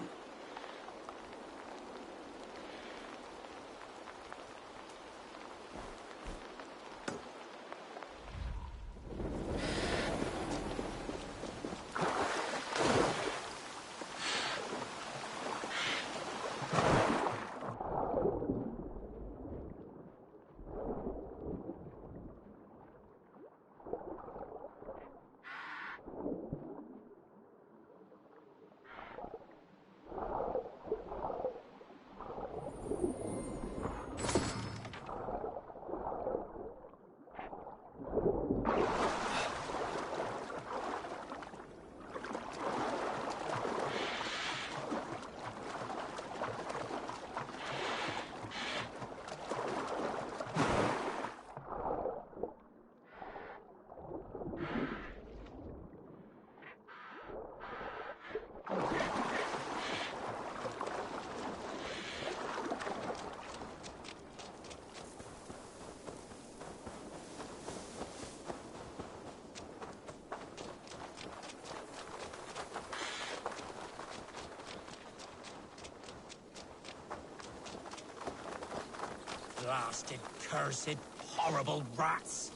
Blasted, cursed, horrible rats!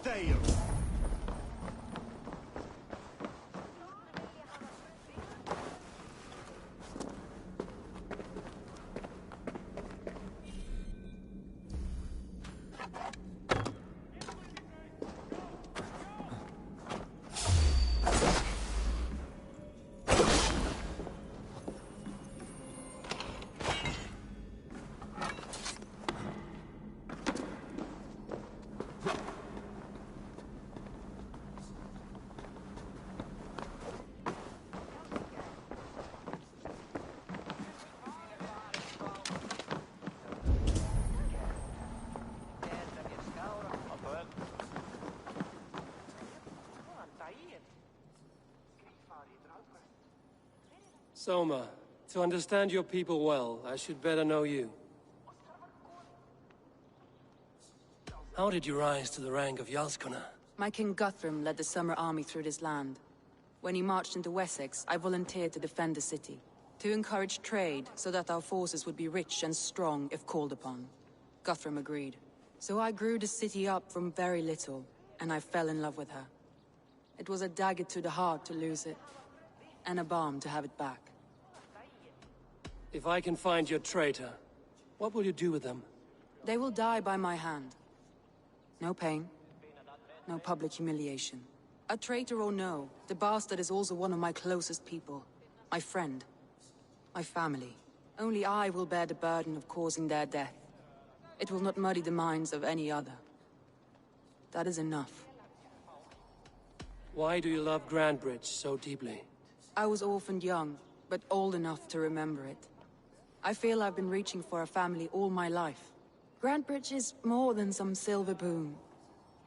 Dale! Soma, to understand your people well, I should better know you. How did you rise to the rank of Jarlskona? My King Guthrum led the Summer Army through this land. When he marched into Wessex, I volunteered to defend the city. To encourage trade, so that our forces would be rich and strong if called upon. Guthrum agreed. So I grew the city up from very little, and I fell in love with her. It was a dagger to the heart to lose it, and a balm to have it back. If I can find your traitor, what will you do with them? They will die by my hand. No pain, no public humiliation. A traitor or no, the bastard is also one of my closest people. My friend. My family. Only I will bear the burden of causing their death. It will not muddy the minds of any other. That is enough. Why do you love Grandbridge so deeply? I was orphaned young, but old enough to remember it. I feel I've been reaching for a family all my life. Grandbridge is more than some silver boon.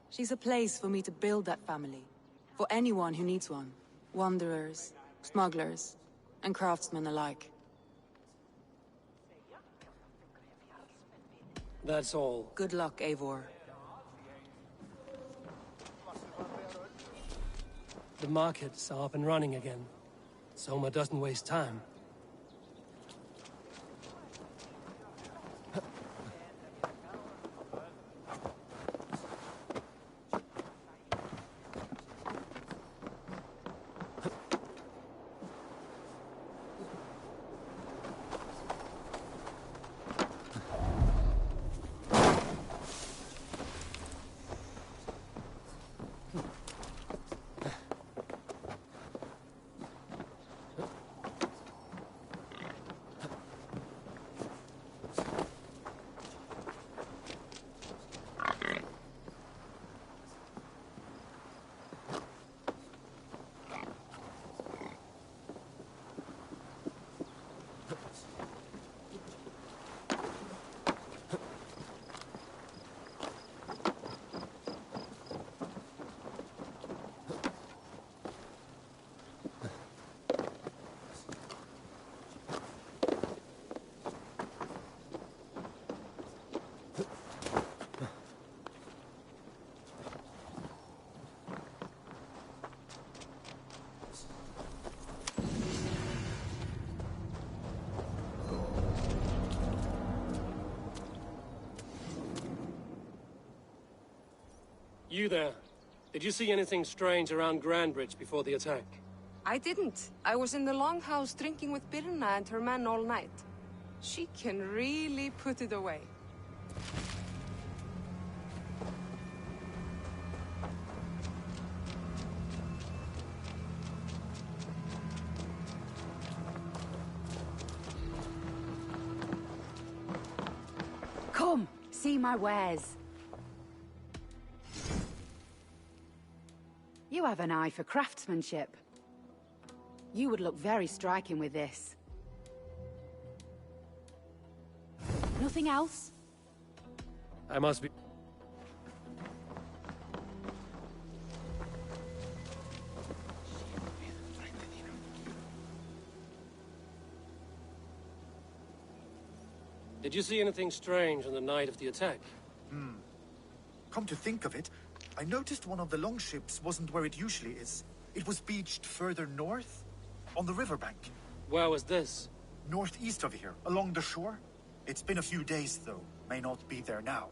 She's a place for me to build that family. For anyone who needs one. Wanderers, smugglers, and craftsmen alike. That's all. Good luck, Eivor. The markets are up and running again. Soma doesn't waste time. You there. Did you see anything strange around Grandbridge before the attack? I didn't. I was in the Longhouse drinking with Birna and her men all night. She can really put it away. Come, see my wares. You have an eye for craftsmanship. You would look very striking with this. Nothing else? I must be... Did you see anything strange on the night of the attack? Come to think of it, I noticed one of the longships wasn't where it usually is. It was beached further north, on the riverbank. Where was this? Northeast of here, along the shore. It's been a few days, though. May not be there now.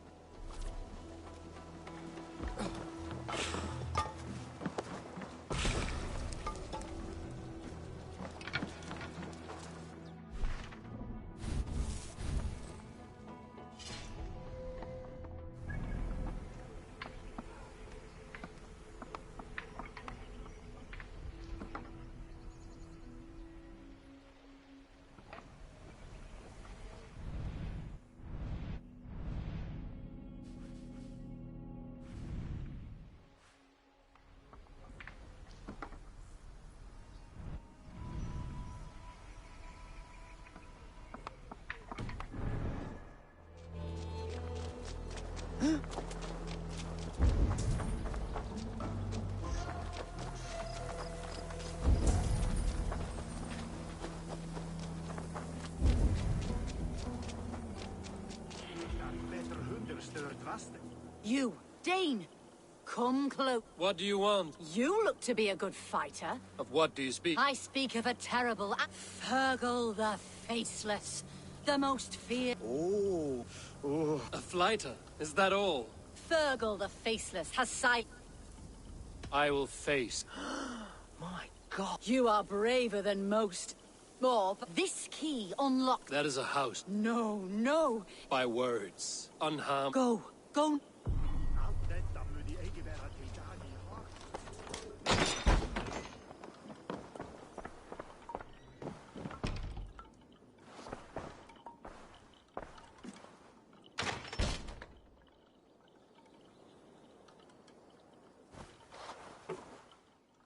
You, Dane! Come close. What do you want? You look to be a good fighter. Of what do you speak? I speak of a terrible Fergal the Faceless. The most feared... Oh. A flighter. Is that all? Fergal the Faceless has sight... I will face. My God. You are braver than most. More, but this key unlocks... That is a house. No, no. By words. Unharmed. Go. Go.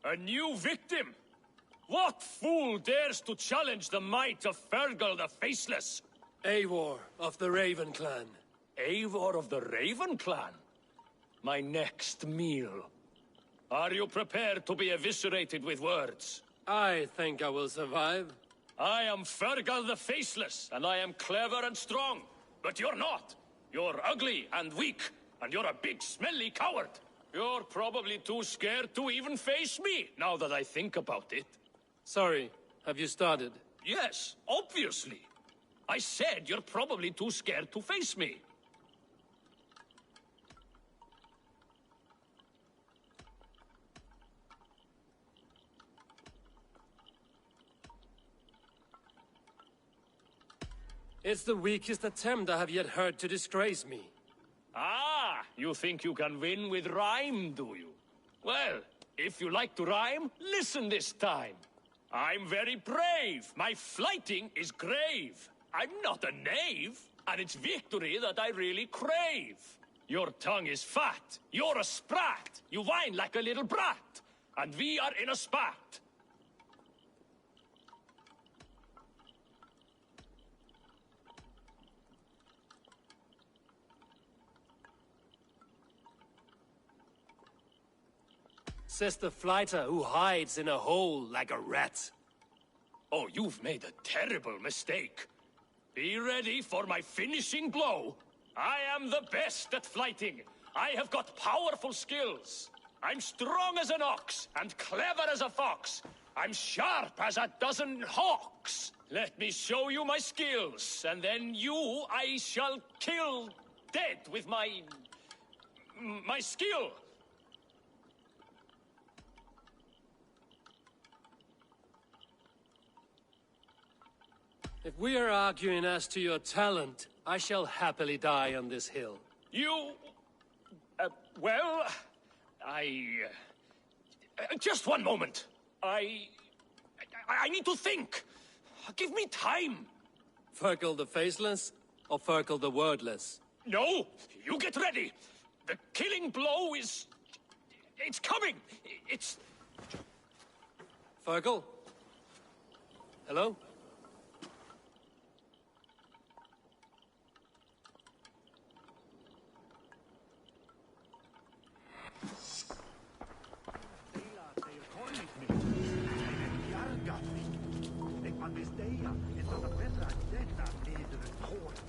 A new victim? What fool dares to challenge the might of Fergal the Faceless? Eivor of the Raven Clan. Eivor of the Raven Clan? My next meal. Are you prepared to be eviscerated with words? I think I will survive. I am Fergal the Faceless, and I am clever and strong. But you're not. You're ugly and weak, and you're a big, smelly coward. You're probably too scared to even face me, now that I think about it. Sorry, have you started? Yes, obviously. I said you're probably too scared to face me. It's the weakest attempt I have yet heard to disgrace me. Ah, you think you can win with rhyme, do you? Well, if you like to rhyme, listen this time. I'm very brave. My flighting is grave. I'm not a knave, and it's victory that I really crave. Your tongue is fat. You're a sprat. You whine like a little brat. And we are in a spat. Says the flighter who hides in a hole like a rat. Oh, you've made a terrible mistake. Be ready for my finishing blow. I am the best at flighting. I have got powerful skills. I'm strong as an ox and clever as a fox. I'm sharp as a dozen hawks. Let me show you my skills, and then you I shall kill dead with my skill. If we are arguing as to your talent, I shall happily die on this hill. You... well... just one moment. I need to think. Give me time. Fergal the Faceless or Fergal the Wordless? No, you get ready. The killing blow is... it's coming. It's... Fergal? Hello? Man visste ja, ett av de bättre att detta leder ett hårt